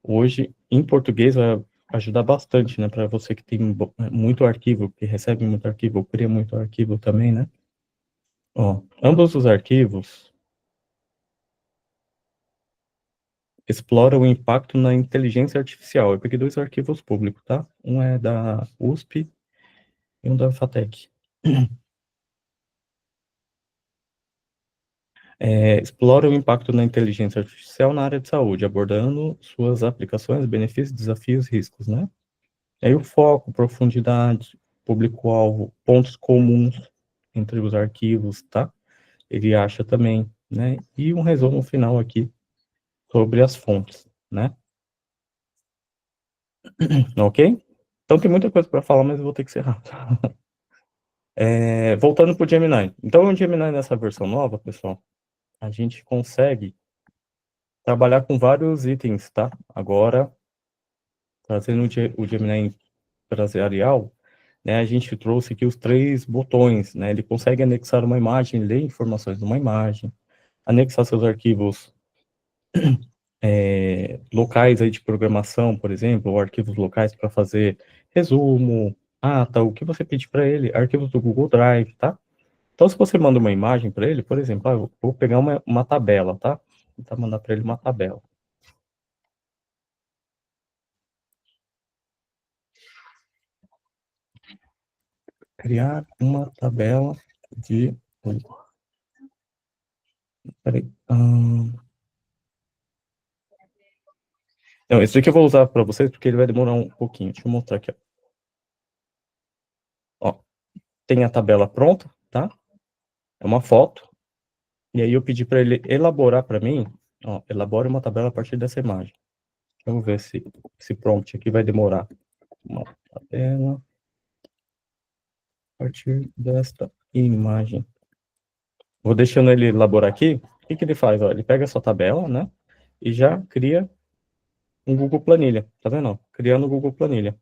hoje, em português, vai ajudar bastante, né? Para você que tem muito arquivo, que recebe muito arquivo, ou cria muito arquivo também, né? Ó, ambos os arquivos exploram o impacto na inteligência artificial. Eu peguei 2 arquivos públicos, tá? Um é da USP e um da FATEC. Explora o impacto na inteligência artificial na área de saúde, abordando suas aplicações, benefícios, desafios, riscos, né? E aí o foco, profundidade, público-alvo, pontos comuns entre os arquivos, tá? Ele acha também, né? E um resumo final aqui sobre as fontes, né? Ok? Então tem muita coisa para falar, mas eu vou ter que ser rápido. Voltando para o Gemini. Então, o Gemini nessa versão nova, pessoal, a gente consegue trabalhar com vários itens, tá? Agora, trazendo o Gemini empresarial, né, a gente trouxe aqui os 3 botões, né? Ele consegue anexar uma imagem, ler informações de uma imagem, anexar seus arquivos locais aí de programação, por exemplo, ou arquivos locais para fazer resumo, ata, o que você pedir para ele, arquivos do Google Drive, tá? Então, se você manda uma imagem para ele, por exemplo, eu vou pegar uma tabela, tá? Vou tentar mandar para ele uma tabela. Criar uma tabela de... Peraí. Não, esse aqui eu vou usar para vocês porque ele vai demorar um pouquinho. Deixa eu mostrar aqui, ó. Ó, tem a tabela pronta, tá? É uma foto. E aí eu pedi para ele elaborar para mim, ó, elabore uma tabela a partir dessa imagem. Vamos ver se esse prompt aqui vai demorar. Uma tabela a partir desta imagem. Vou deixando ele elaborar aqui. O que que ele faz? Ó, ele pega essa tabela, né? E já cria um Google Planilha. Tá vendo? Ó? Criando o Google Planilha.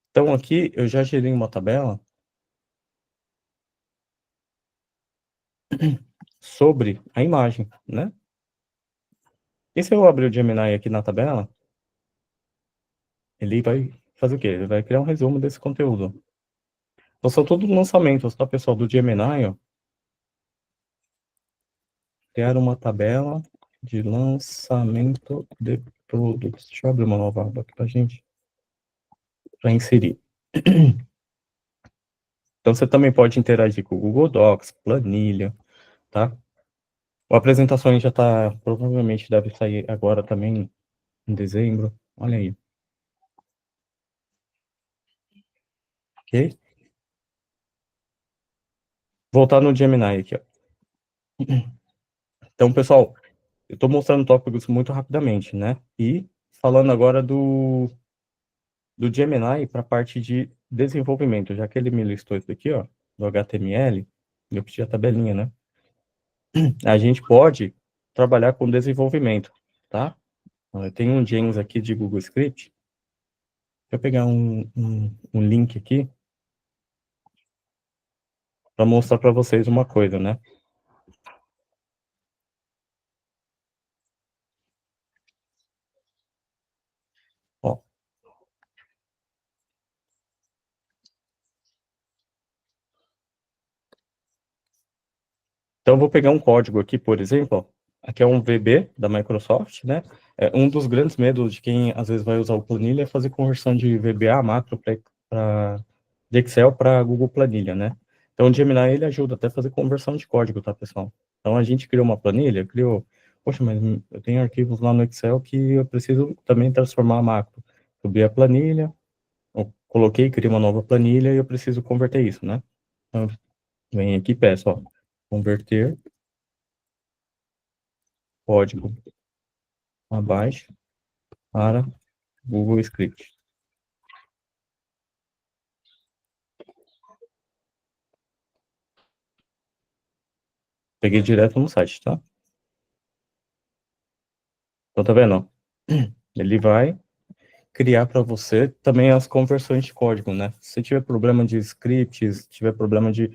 Então aqui eu já gerei uma tabela sobre a imagem, né? E se eu abrir o Gemini aqui na tabela, ele vai fazer o quê? Ele vai criar um resumo desse conteúdo. Então são todos lançamentos, tá, pessoal, do Gemini, ó. Criar uma tabela de lançamento de produtos. Deixa eu abrir uma nova aba aqui pra gente, para inserir. Então você também pode interagir com o Google Docs, planilha, tá? O apresentações já tá, provavelmente deve sair agora também, em dezembro. Olha aí. Ok? Voltar no Gemini aqui, ó. Então, pessoal, eu estou mostrando tópicos muito rapidamente, né? E falando agora do Gemini para a parte de desenvolvimento, já que ele me listou isso aqui, ó, do HTML, eu pedi a tabelinha, né? A gente pode trabalhar com desenvolvimento, tá? Eu tenho um James aqui de Google Script. Deixa eu pegar um link aqui para mostrar para vocês uma coisa, né? Ó. Então, eu vou pegar um código aqui, por exemplo, ó. Aqui é um VB da Microsoft, né? Um dos grandes medos de quem, às vezes, vai usar o Planilha é fazer conversão de VBA, macro, de Excel para Google Planilha, né? Então, o Gemini, ele ajuda até a fazer conversão de código, tá, pessoal? Então, a gente criou uma planilha, poxa, mas eu tenho arquivos lá no Excel que eu preciso também transformar a macro. Subi a planilha, eu coloquei, criei uma nova planilha e eu preciso converter isso, né? Então, vem aqui e peço, ó, converter código abaixo para Google Script. Peguei direto no site, tá? Então, tá vendo? Ele vai criar para você também as conversões de código, né? Se tiver problema de scripts, se tiver problema de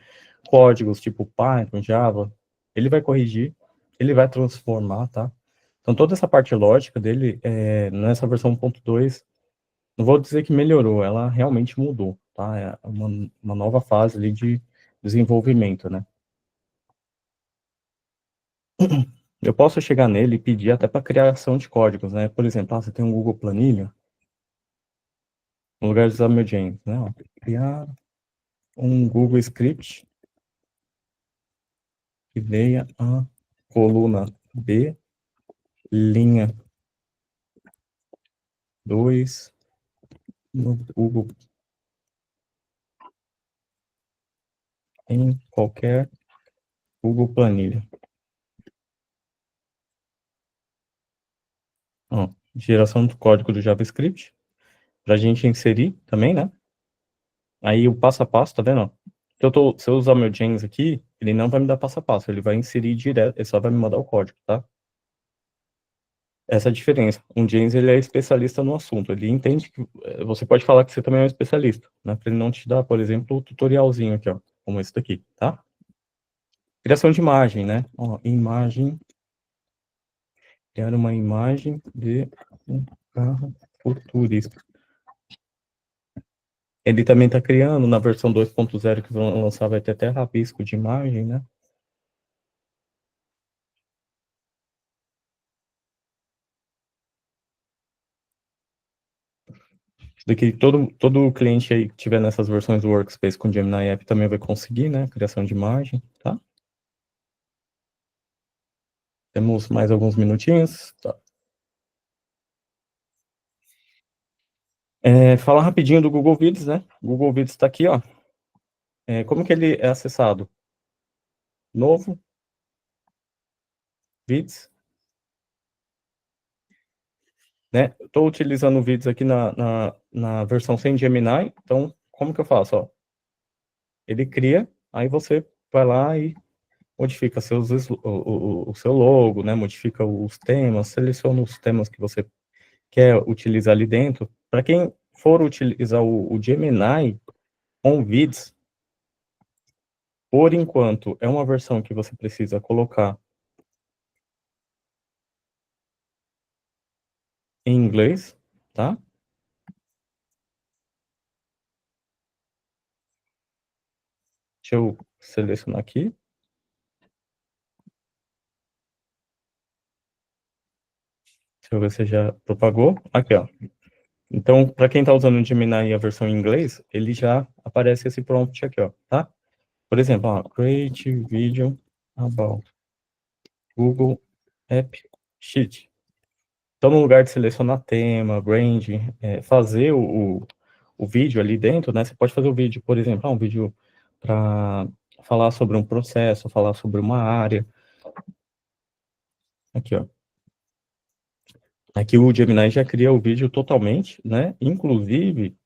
códigos tipo Python, Java, ele vai corrigir, ele vai transformar, tá? Então, toda essa parte lógica dele, nessa versão 1.2, não vou dizer que melhorou, ela realmente mudou, tá? É uma nova fase ali de desenvolvimento, né? Eu posso chegar nele e pedir até para criação de códigos, né? Por exemplo, você tem um Google Planilha, no lugar de usar meu James, né? Ó, criar um Google Script que leia a coluna B, linha 2 no Google, em qualquer Google Planilha. Ó, geração do código do JavaScript, para a gente inserir também, né? Aí o passo a passo, tá vendo? Se eu usar meu James aqui, ele não vai me dar passo a passo, ele vai inserir direto, ele só vai me mandar o código, tá? Essa é a diferença. Um James, ele é especialista no assunto, ele entende que você pode falar que você também é um especialista, né? Para ele não te dar, por exemplo, o tutorialzinho aqui, ó, como esse daqui, tá? Criação de imagem, né? Ó, imagem, criar uma imagem de um carro futurista. Ele também está criando, na versão 2.0 que vão lançar, vai ter até rabisco de imagem, né? Daqui todo cliente aí que tiver nessas versões do Workspace com Gemini App também vai conseguir, né? Criação de imagem, tá? Temos mais alguns minutinhos. Tá. Falar rapidinho do Google Vídeos, né? Google Vídeos está aqui, ó. Como que ele é acessado? Novo, Vídeos, né? Estou utilizando o Vídeos aqui na versão sem Gemini, então como que eu faço? Ó? Ele cria, aí você vai lá e modifica o seu logo, né? Modifica os temas, seleciona os temas que você quer utilizar ali dentro. Para quem for utilizar o Gemini com Vids, por enquanto, é uma versão que você precisa colocar em inglês, tá? Deixa eu selecionar aqui. Deixa eu ver se já propagou. Aqui, ó. Então, para quem está usando o Gemini a versão em inglês, ele já aparece esse prompt aqui, ó, tá? Por exemplo, ó, create video about Google App Sheet. Então, no lugar de selecionar tema, brand, fazer o vídeo ali dentro, né? Você pode fazer o vídeo, por exemplo, um vídeo para falar sobre um processo, falar sobre uma área. Aqui, ó. Aqui o Gemini já cria o vídeo totalmente, né? Inclusive,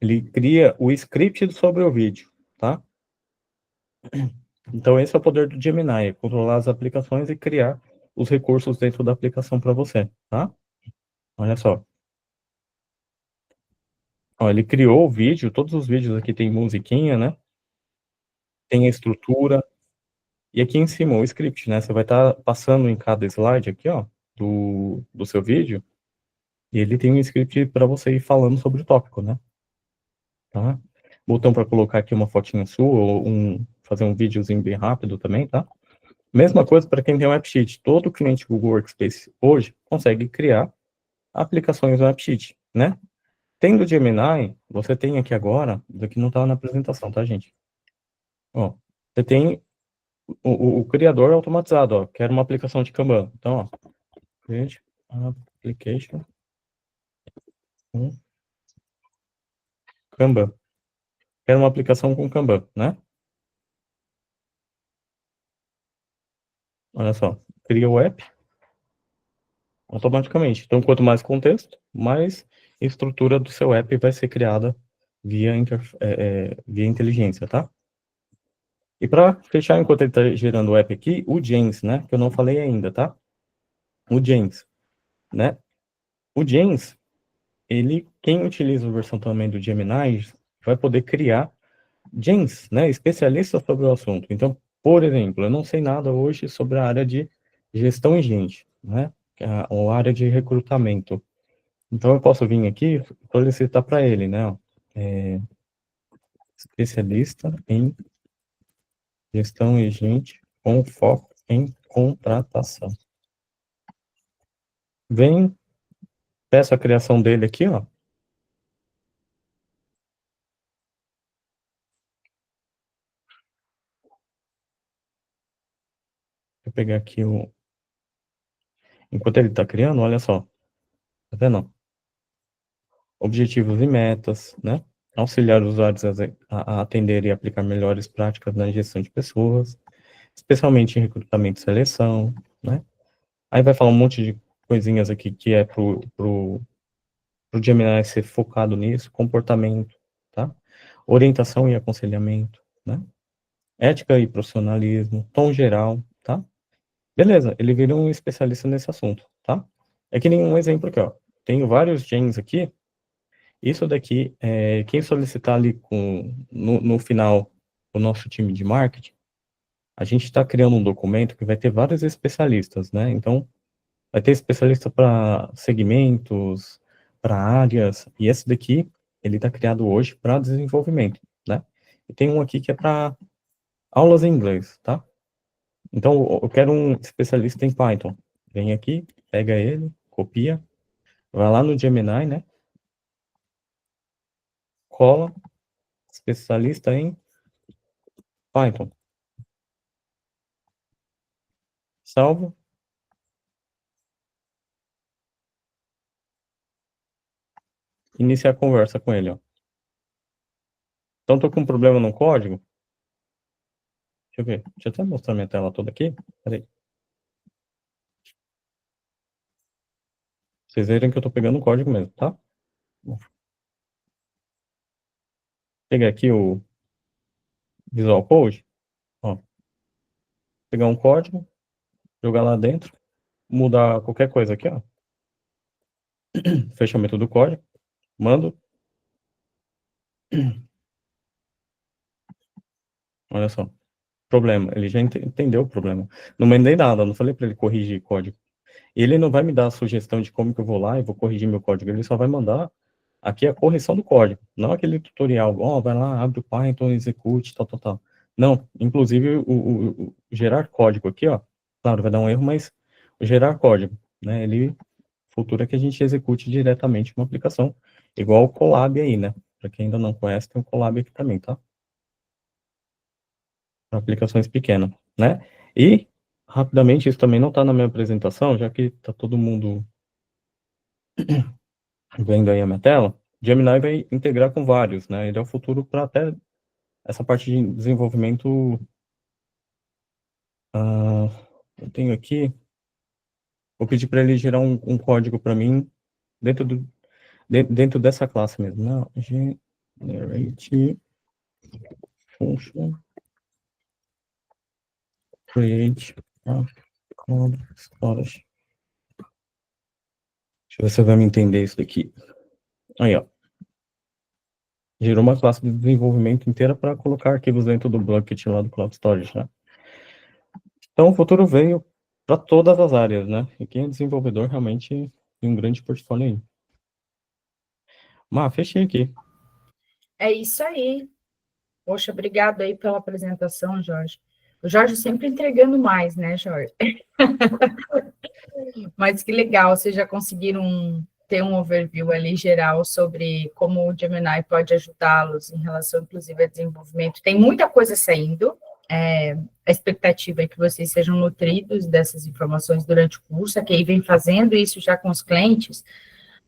ele cria o script sobre o vídeo, tá? Então, esse é o poder do Gemini, é controlar as aplicações e criar os recursos dentro da aplicação para você, tá? Olha só. Ó, ele criou o vídeo, todos os vídeos aqui tem musiquinha, né? Tem a estrutura. E aqui em cima o script, né? Você vai estar passando em cada slide aqui, ó, do seu vídeo, e ele tem um script para você ir falando sobre o tópico, né? Tá? Botão para colocar aqui uma fotinha sua, ou fazer um videozinho bem rápido também, tá? Mesma coisa para quem tem um AppSheet. Todo cliente Google Workspace hoje consegue criar aplicações no AppSheet, né? Tendo o Gemini, você tem aqui agora, isso aqui não está na apresentação, tá, gente? Ó, você tem o criador automatizado, ó, quero uma aplicação de Kanban. Então, ó, create application com Kanban. Quero uma aplicação com Kanban, né? Olha só, cria o app automaticamente. Então, quanto mais contexto, mais estrutura do seu app vai ser criada via inteligência, tá? E para fechar, enquanto ele está gerando o app aqui, o James, né? Que eu não falei ainda, tá? O James, né? O James, quem utiliza a versão também do Gemini, vai poder criar James, né? Especialista sobre o assunto. Então, por exemplo, eu não sei nada hoje sobre a área de gestão e gente, né? Ou área de recrutamento. Então, eu posso vir aqui e solicitar para ele, né? Especialista em gestão e gente com foco em contratação. Vem, peço a criação dele aqui, ó. Vou pegar aqui enquanto ele está criando, olha só. Tá vendo? Objetivos e metas, né? Auxiliar os usuários a atender e aplicar melhores práticas na gestão de pessoas, especialmente em recrutamento e seleção, né? Aí vai falar um monte de coisinhas aqui que é pro Gemini ser focado nisso, comportamento, tá? Orientação e aconselhamento, né? Ética e profissionalismo, tom geral, tá? Beleza, ele vira um especialista nesse assunto, tá? É que nem um exemplo aqui, ó. Tenho vários genes aqui. Isso daqui, quem solicitar ali no final o nosso time de marketing, a gente está criando um documento que vai ter vários especialistas, né? Então, vai ter especialista para segmentos, para áreas, e esse daqui, ele está criado hoje para desenvolvimento, né? E tem um aqui que é para aulas em inglês, tá? Então, eu quero um especialista em Python. Vem aqui, pega ele, copia, vai lá no Gemini, né? Cola, especialista em Python. Salvo. Iniciar a conversa com ele, ó. Então, tô com um problema no código. Deixa eu ver. Deixa eu até mostrar minha tela toda aqui. Peraí. Vocês verem que eu tô pegando o código mesmo, tá? Vou pegar aqui o Visual Code, ó. Pegar um código, jogar lá dentro, mudar qualquer coisa aqui, ó. Fechamento do código, mando. Olha só. Problema. Ele já entendeu o problema. Não mandei nada, não falei para ele corrigir código. Ele não vai me dar a sugestão de como que eu vou lá e vou corrigir meu código. Ele só vai mandar aqui a correção do código. Não aquele tutorial. Ó, vai lá, abre o Python, execute, tal, tal, tal. Não. Inclusive, o gerar código aqui, ó. Claro, vai dar um erro, mas o gerar código, né? Ele futuro é que a gente execute diretamente uma aplicação. Igual o Colab aí, né? Para quem ainda não conhece, tem o Colab aqui também, tá? Para aplicações pequenas, né? E, rapidamente, isso também não está na minha apresentação, já que está todo mundo vendo aí a minha tela. Gemini vai integrar com vários, né? Ele é o futuro para até essa parte de desenvolvimento. Eu tenho aqui Vou pedir para ele gerar um código para mim dentro dessa classe mesmo. Não, generate function create code storage. Deixa eu ver se você vai me entender isso daqui. Aí, ó. Gerou uma classe de desenvolvimento inteira para colocar arquivos dentro do bucket lá do Cloud Storage, né? Então, o futuro veio para todas as áreas, né? E quem é desenvolvedor realmente tem um grande portfólio aí. Mas, fechei aqui. É isso aí. Poxa, obrigado aí pela apresentação, Jorge. O Jorge sempre entregando mais, né, Jorge? Mas que legal, vocês já conseguiram ter um overview ali geral sobre como o Gemini pode ajudá-los em relação, inclusive, ao desenvolvimento. Tem muita coisa saindo, a expectativa é que vocês sejam nutridos dessas informações durante o curso, a QI vem fazendo isso já com os clientes,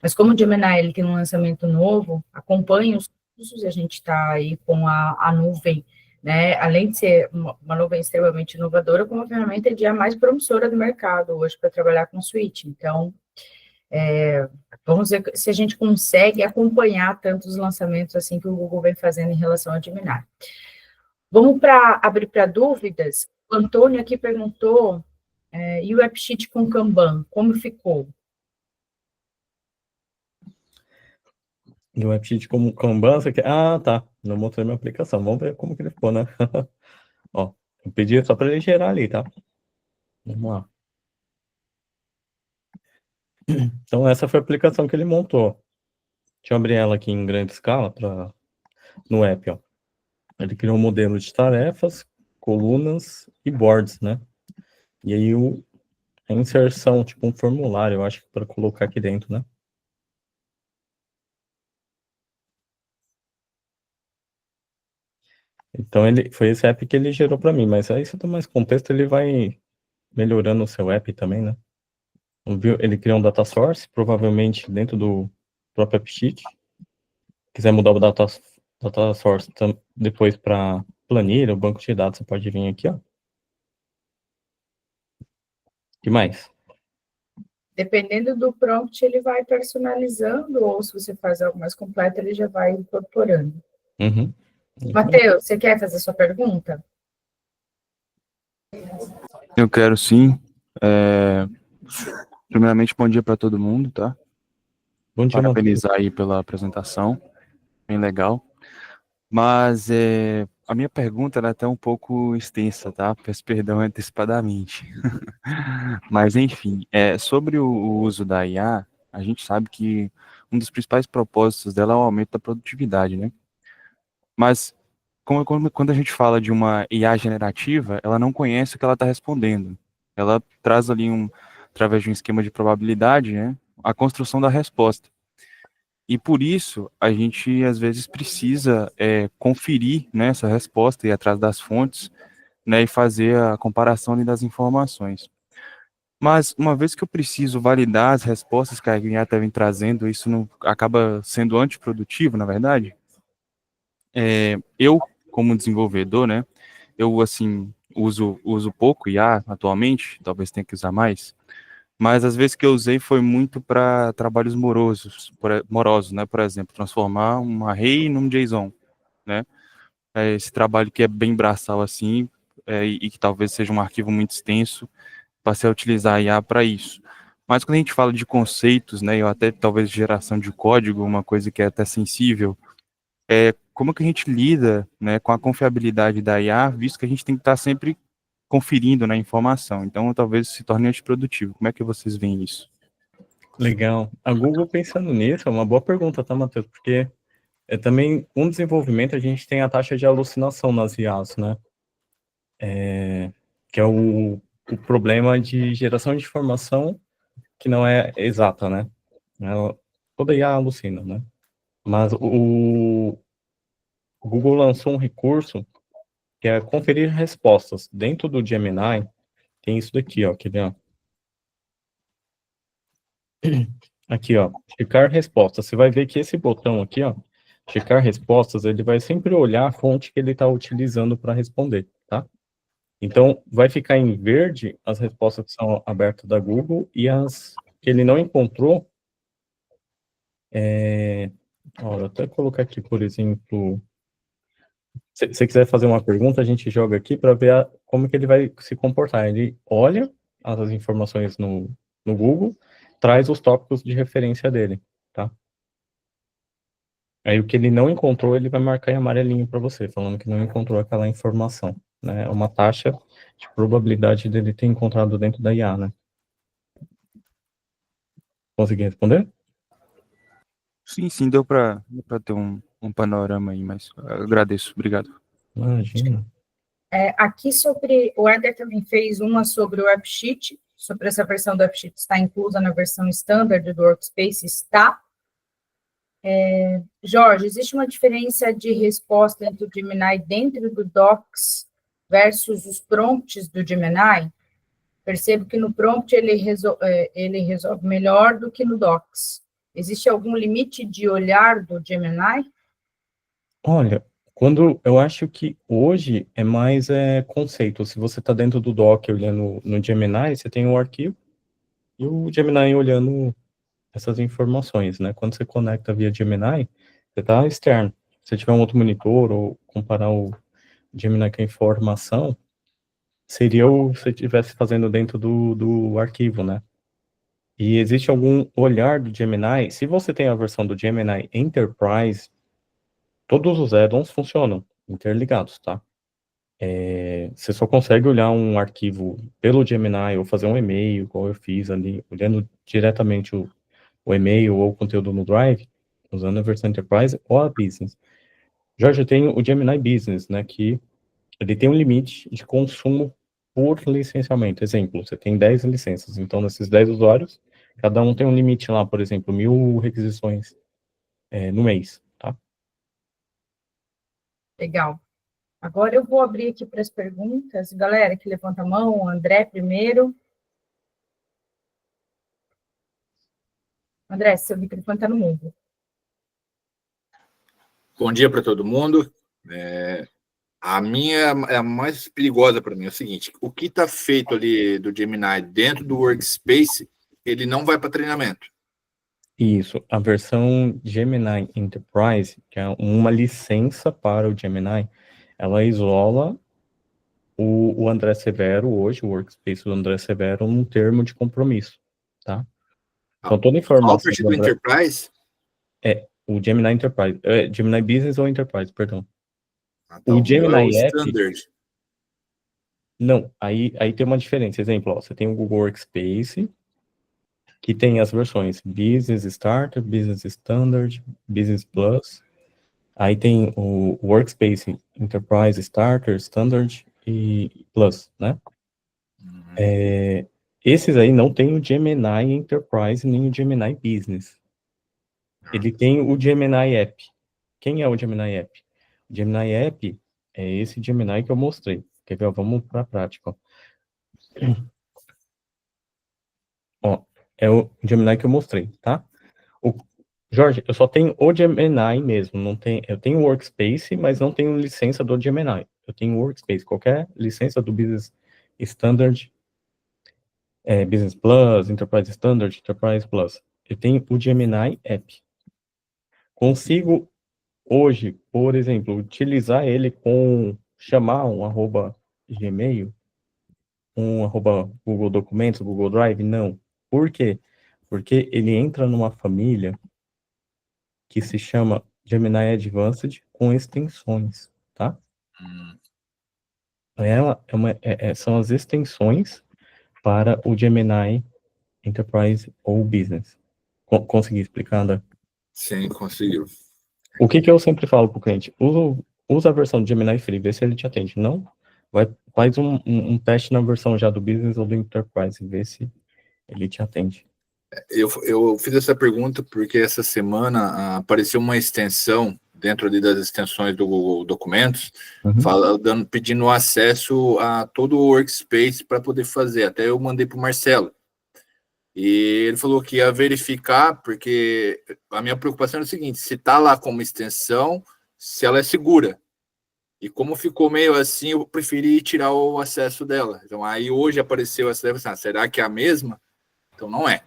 mas como o Gemini ele tem um lançamento novo, acompanhe os cursos, a gente está aí com a nuvem, né, além de ser uma nuvem extremamente inovadora, como uma ferramenta de a mais promissora do mercado hoje para trabalhar com Switch. Então, vamos ver se a gente consegue acompanhar tantos lançamentos assim que o Google vem fazendo em relação ao Gemini. Vamos abrir para dúvidas. O Antônio aqui perguntou, e o AppSheet com Kanban, como ficou? E o AppSheet como Kanban, você quer... Ah, tá. Não mostrei minha aplicação. Vamos ver como que ele ficou, né? Ó, eu pedi só para ele gerar ali, tá? Vamos lá. Então, essa foi a aplicação que ele montou. Deixa eu abrir ela aqui em grande escala no app, ó. Ele criou um modelo de tarefas, colunas e boards, né? E aí a inserção, tipo um formulário, eu acho, para colocar aqui dentro, né? Então, foi esse app que ele gerou para mim, mas aí se eu dar mais contexto, ele vai melhorando o seu app também, né? Ele criou um data source, provavelmente dentro do próprio AppSheet. Quiser mudar o data source depois para planilha, o banco de dados, você pode vir aqui, ó. O que mais? Dependendo do prompt, ele vai personalizando, ou se você faz algo mais completo, ele já vai incorporando. Uhum. Matheus, você quer fazer sua pergunta? Eu quero sim. Primeiramente, bom dia para todo mundo, tá? Bom dia, Parabenizar aí pela apresentação, bem legal. Mas a minha pergunta é até um pouco extensa, tá? Peço perdão antecipadamente. Mas, enfim, sobre o uso da IA, a gente sabe que um dos principais propósitos dela é o aumento da produtividade, né? Mas, quando a gente fala de uma IA generativa, ela não conhece o que ela está respondendo. Ela traz ali, através de um esquema de probabilidade, né, a construção da resposta. E por isso, a gente, às vezes, precisa conferir, né, essa resposta, ir atrás das fontes, né, e fazer a comparação ali das informações. Mas, uma vez que eu preciso validar as respostas que a IA está trazendo, isso não acaba sendo antiprodutivo, na verdade? Eu, como desenvolvedor, né, eu, assim, uso pouco IA atualmente, talvez tenha que usar mais, mas as vezes que eu usei foi muito para trabalhos morosos, né, por exemplo, transformar um array num JSON, né, esse trabalho que é bem braçal, assim, e que talvez seja um arquivo muito extenso, passei a utilizar a IA para isso. Mas quando a gente fala de conceitos, né, ou até talvez geração de código, uma coisa que é até sensível, como que a gente lida, né, com a confiabilidade da IA, visto que a gente tem que estar sempre conferindo, né, informação. Então, talvez se torne antiprodutivo. Como é que vocês veem isso? Legal. A Google pensando nisso, é uma boa pergunta, tá, Matheus? Porque também, com desenvolvimento, a gente tem a taxa de alucinação nas IAs, né? Que é o problema de geração de informação que não é exata, né? Toda IA alucina, né? Mas o Google lançou um recurso que é conferir respostas. Dentro do Gemini, tem isso daqui, ó, aqui, ó, checar respostas. Você vai ver que esse botão aqui, ó, checar respostas, ele vai sempre olhar a fonte que ele está utilizando para responder, tá? Então, vai ficar em verde as respostas que são abertas da Google e as que ele não encontrou. Eu até colocar aqui, por exemplo, se você quiser fazer uma pergunta, a gente joga aqui para ver como que ele vai se comportar. Ele olha as informações no Google, traz os tópicos de referência dele, tá? Aí o que ele não encontrou, ele vai marcar em amarelinho para você, falando que não encontrou aquela informação, né? É uma taxa de probabilidade dele ter encontrado dentro da IA, né? Consegui responder? Sim, deu para ter um panorama aí, mas eu agradeço, obrigado. Imagina. Aqui sobre, o Éder também fez uma sobre o AppSheet, sobre essa versão do AppSheet está inclusa na versão standard do Workspace, está. Jorge, existe uma diferença de resposta entre o Gemini dentro do Docs versus os prompts do Gemini? Percebo que no prompt ele resolve melhor do que no Docs. Existe algum limite de olhar do Gemini? Olha, eu acho que hoje é mais conceito. Se você está dentro do Docker olhando no Gemini, você tem o arquivo e o Gemini olhando essas informações, né? Quando você conecta via Gemini, você está externo. Se tiver um outro monitor ou comparar o Gemini com a informação, seria se você estivesse fazendo dentro do arquivo, né? E existe algum olhar do Gemini? Se você tem a versão do Gemini Enterprise, todos os add-ons funcionam interligados, tá? Você só consegue olhar um arquivo pelo Gemini ou fazer um e-mail, como eu fiz ali, olhando diretamente o e-mail ou o conteúdo no Drive, usando a versão Enterprise ou a Business. Jorge, eu tenho o Gemini Business, né, que ele tem um limite de consumo por licenciamento. Exemplo, você tem 10 licenças, então nesses 10 usuários, cada um tem um limite lá, por exemplo, 1.000 requisições no mês, tá? Legal. Agora eu vou abrir aqui para as perguntas. Galera que levanta a mão, o André primeiro. André, seu microfone está no mundo. Bom dia para todo mundo. A minha é a mais perigosa para mim. É o seguinte: o que está feito ali do Gemini dentro do Workspace, ele não vai para treinamento. Isso, a versão Gemini Enterprise, que é uma licença para o Gemini, ela isola o André Severo hoje, o Workspace do André Severo, num termo de compromisso, tá? Então, toda a Só a informação partir do do André... Enterprise? O Gemini Enterprise, Gemini Business ou Enterprise, perdão. Tá, O meu é o Gemini App... Standard. Não, aí tem uma diferença. Exemplo, ó, você tem o Google Workspace, que tem as versões Business Starter, Business Standard, Business Plus. Aí tem o Workspace Enterprise Starter, Standard e Plus, né? Esses aí não tem o Gemini Enterprise nem o Gemini Business. Ele tem o Gemini App. Quem é o Gemini App? O Gemini App é esse Gemini que eu mostrei. Quer ver? Vamos para a prática. Ó, é o Gemini que eu mostrei, tá? Jorge, eu só tenho o Gemini mesmo, não tem, eu tenho o Workspace, mas não tenho licença do Gemini. Eu tenho o Workspace, qualquer licença do Business Standard, Business Plus, Enterprise Standard, Enterprise Plus. Eu tenho o Gemini App. Consigo hoje, por exemplo, utilizar ele chamar um @Gmail, um @Google Documentos, Google Drive? Não. Por quê? Porque ele entra numa família que se chama Gemini Advanced com extensões, tá? Ela são as extensões para o Gemini Enterprise ou Business. Consegui explicar, André? Sim, conseguiu. O que eu sempre falo para o cliente? Usa a versão do Gemini Free, vê se ele te atende. Não, faz um teste na versão já do Business ou do Enterprise, vê se ele te atende. Eu fiz essa pergunta porque essa semana apareceu uma extensão dentro ali das extensões do Google Documentos, pedindo acesso a todo o Workspace para poder fazer. Até eu mandei para o Marcelo. E ele falou que ia verificar, porque a minha preocupação é o seguinte: se está lá como extensão, se ela é segura. E como ficou meio assim, eu preferi tirar o acesso dela. Então aí hoje apareceu essa, será que é a mesma? Então não é.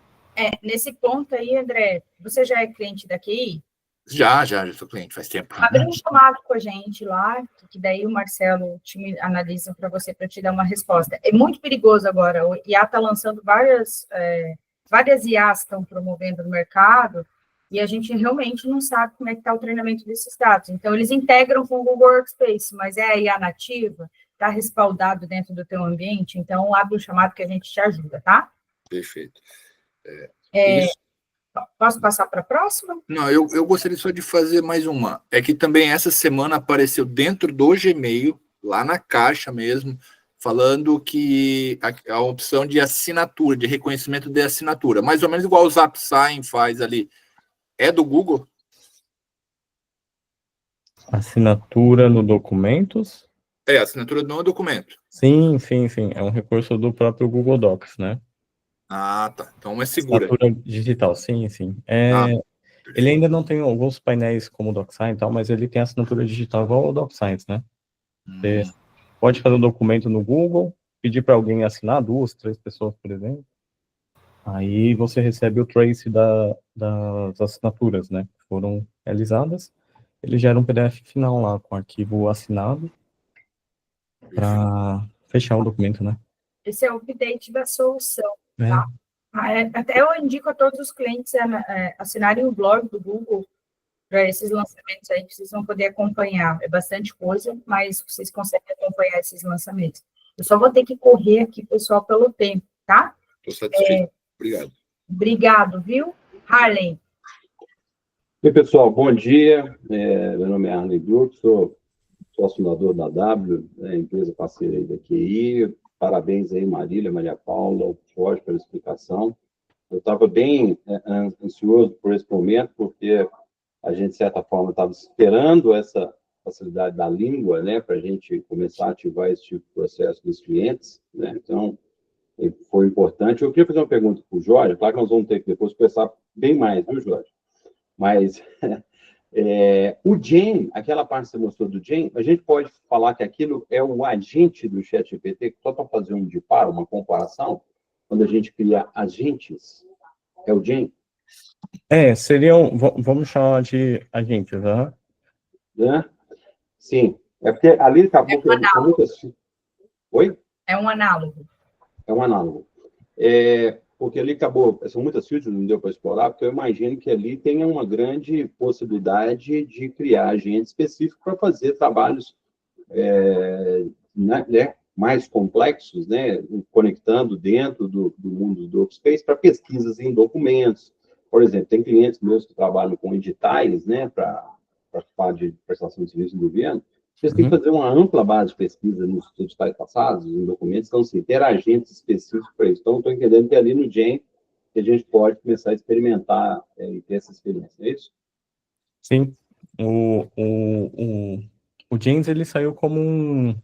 Nesse ponto aí, André, você já é cliente da QI? Já sou cliente, faz tempo. Abre um chamado com a gente lá, que daí o Marcelo te analisa para você, para te dar uma resposta. É muito perigoso agora, o IA está lançando várias IAs estão promovendo no mercado, e a gente realmente não sabe como é que está o treinamento desses dados. Então, eles integram com o Google Workspace, mas é a IA nativa, está respaldado dentro do teu ambiente, então abre um chamado que a gente te ajuda, tá? Perfeito. Isso. Posso passar para a próxima? Não, eu gostaria só de fazer mais uma. É que também essa semana apareceu dentro do Gmail, lá na caixa mesmo, falando que a opção de assinatura, de reconhecimento de assinatura, mais ou menos igual o ZapSign faz ali, é do Google? Assinatura no documentos? Assinatura não é documento. Sim. É um recurso do próprio Google Docs, né? Ah, tá. Então é segura. Assinatura digital, sim. Ele ainda não tem alguns painéis como o DocSign e tal, mas ele tem assinatura digital igual ao DocSign, né? Você pode fazer um documento no Google, pedir para alguém assinar, 2, 3 pessoas, por exemplo. Aí você recebe o trace das assinaturas, né? Que foram realizadas. Ele gera um PDF final lá, com arquivo assinado, para fechar o documento, né? Esse é o update da solução, tá? Até eu indico a todos os clientes assinarem o blog do Google para esses lançamentos aí, que vocês vão poder acompanhar. É bastante coisa, mas vocês conseguem acompanhar esses lançamentos. Eu só vou ter que correr aqui, pessoal, pelo tempo, tá? Estou satisfeito. Obrigado. Obrigado, viu? Harley. Oi, pessoal, bom dia. Meu nome é Arley Brook, sou sócio fundador da W, empresa parceira aí da QI. Parabéns aí, Maria Paula, Jorge, pela explicação. Eu estava bem ansioso por esse momento, porque a gente, de certa forma, estava esperando essa facilidade da língua, né, para a gente começar a ativar esse tipo de processo dos clientes, né? Então, foi importante. Eu queria fazer uma pergunta para o Jorge, claro que nós vamos ter que depois conversar bem mais, viu, Jorge? Mas o Gen, aquela parte que você mostrou do Gen, a gente pode falar que aquilo é o agente do ChatGPT, só para fazer um diparo, uma comparação, quando a gente cria agentes, é o Gen? Seriam, vamos chamar de agentes, né? Sim, é porque ali acabou que são muitas... Oi? É um análogo. É um análogo. Porque ali acabou, são muitas features, não deu para explorar, porque eu imagino que ali tenha uma grande possibilidade de criar agentes específicos para fazer trabalhos mais complexos, né, conectando dentro do mundo do Workspace para pesquisas em documentos. Por exemplo, tem clientes meus que trabalham com editais, né, para participar de prestação de serviço do governo. Eles têm que fazer uma ampla base de pesquisa nos editais passados, em documentos, então, assim, ter agentes específicos para isso. Então, estou entendendo que ali no GEM que a gente pode começar a experimentar e ter essa experiência, é isso? Sim. O James, ele saiu como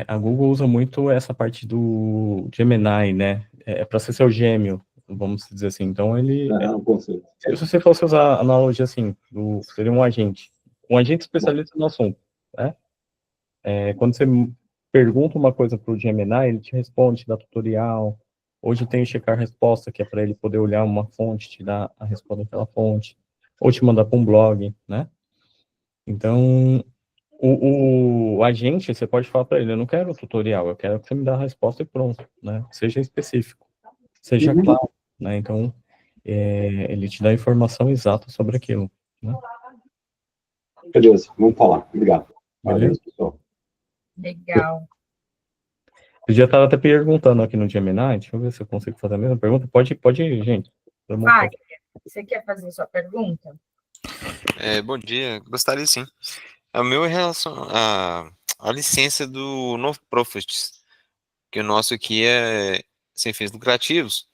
a Google usa muito essa parte do Gemini, né? Para ser seu gêmeo, vamos dizer assim. Então, ele... se você fosse usar a analogia assim, seria um agente especialista no assunto, né? Quando você pergunta uma coisa para o Gemini, ele te responde, te dá tutorial. Hoje tem o checar resposta, que é para ele poder olhar uma fonte, te dar a resposta daquela fonte, ou te mandar para um blog, né? Então, o agente, você pode falar para ele, eu não quero tutorial, eu quero que você me dê a resposta e pronto, né? Seja específico, seja claro, né? Então, ele te dá a informação exata sobre aquilo, né? Beleza, vamos falar. Obrigado. Beleza, pessoal. Legal. Eu já estava até perguntando aqui no Gemini, deixa eu ver se eu consigo fazer a mesma pergunta. Pode ir, gente. Vai, você quer fazer sua pergunta? Bom dia, gostaria sim. O meu é em relação à licença do Novo Profits, que o nosso aqui é sem fins lucrativos,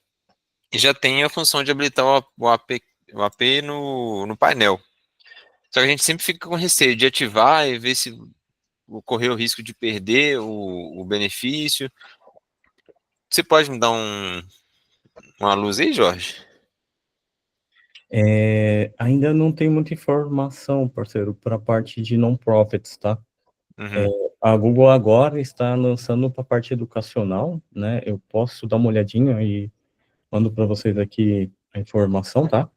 e já tem a função de habilitar o AP no painel. Só que a gente sempre fica com receio de ativar e ver se correr o risco de perder o benefício. Você pode me dar uma luz aí, Jorge? Ainda não tem muita informação, parceiro, para a parte de non-profits, tá? A Google agora está lançando para a parte educacional, né? Eu posso dar uma olhadinha e mando para vocês aqui a informação, tá?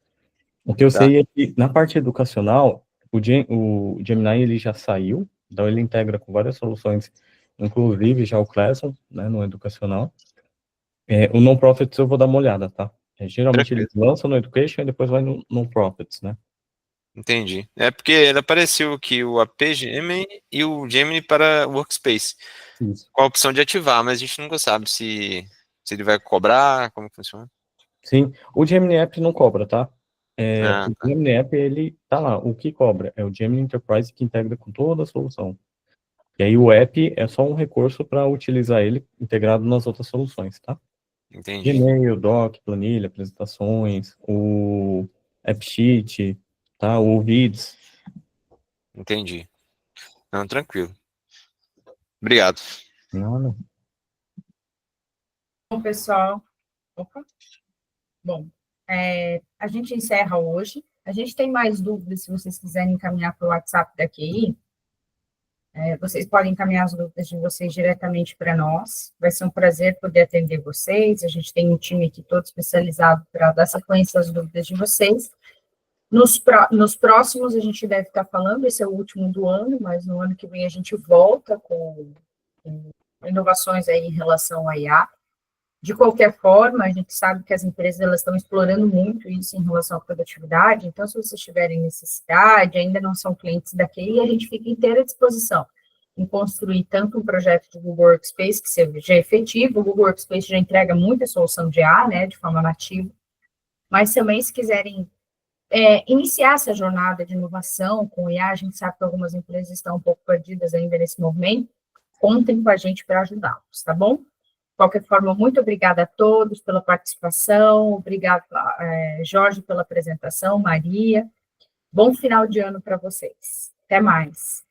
O que eu sei é que na parte educacional, o Gemini ele já saiu, então ele integra com várias soluções, inclusive já o Classroom, né, no educacional. O non-profits eu vou dar uma olhada, tá? Geralmente eles lançam no Education e depois vai no non-profits, né? Entendi. É porque ele apareceu aqui o AP Gemini e o Gemini para Workspace. Isso. Com a opção de ativar, mas a gente nunca sabe se ele vai cobrar, como funciona. Sim, o Gemini App não cobra, tá? Tá. O Gemini App, ele tá lá, o que cobra é o Gemini Enterprise que integra com toda a solução. E aí o app é só um recurso para utilizar ele integrado nas outras soluções, tá? Entendi. Gmail, Doc, planilha, apresentações, o AppSheet, tá? O Vids. Entendi. Não, tranquilo. Obrigado. Não. Bom, pessoal. Opa. Bom, a gente encerra hoje. A gente tem mais dúvidas, se vocês quiserem encaminhar para o WhatsApp da QI. Vocês podem encaminhar as dúvidas de vocês diretamente para nós. Vai ser um prazer poder atender vocês. A gente tem um time aqui todo especializado para dar sequência às dúvidas de vocês. Nos próximos a gente deve estar falando, esse é o último do ano, mas no ano que vem a gente volta com inovações aí em relação à IA. De qualquer forma, a gente sabe que as empresas elas estão explorando muito isso em relação à produtividade, então, se vocês tiverem necessidade, ainda não são clientes da QI, a gente fica inteira à disposição em construir tanto um projeto de Google Workspace, que seja efetivo, o Google Workspace já entrega muita solução de IA, né, de forma nativa, mas também, se quiserem iniciar essa jornada de inovação com IA, a gente sabe que algumas empresas estão um pouco perdidas ainda nesse movimento, contem com a gente para ajudá-los, tá bom? De qualquer forma, muito obrigada a todos pela participação, obrigado, Jorge, pela apresentação, Maria. Bom final de ano para vocês. Até mais.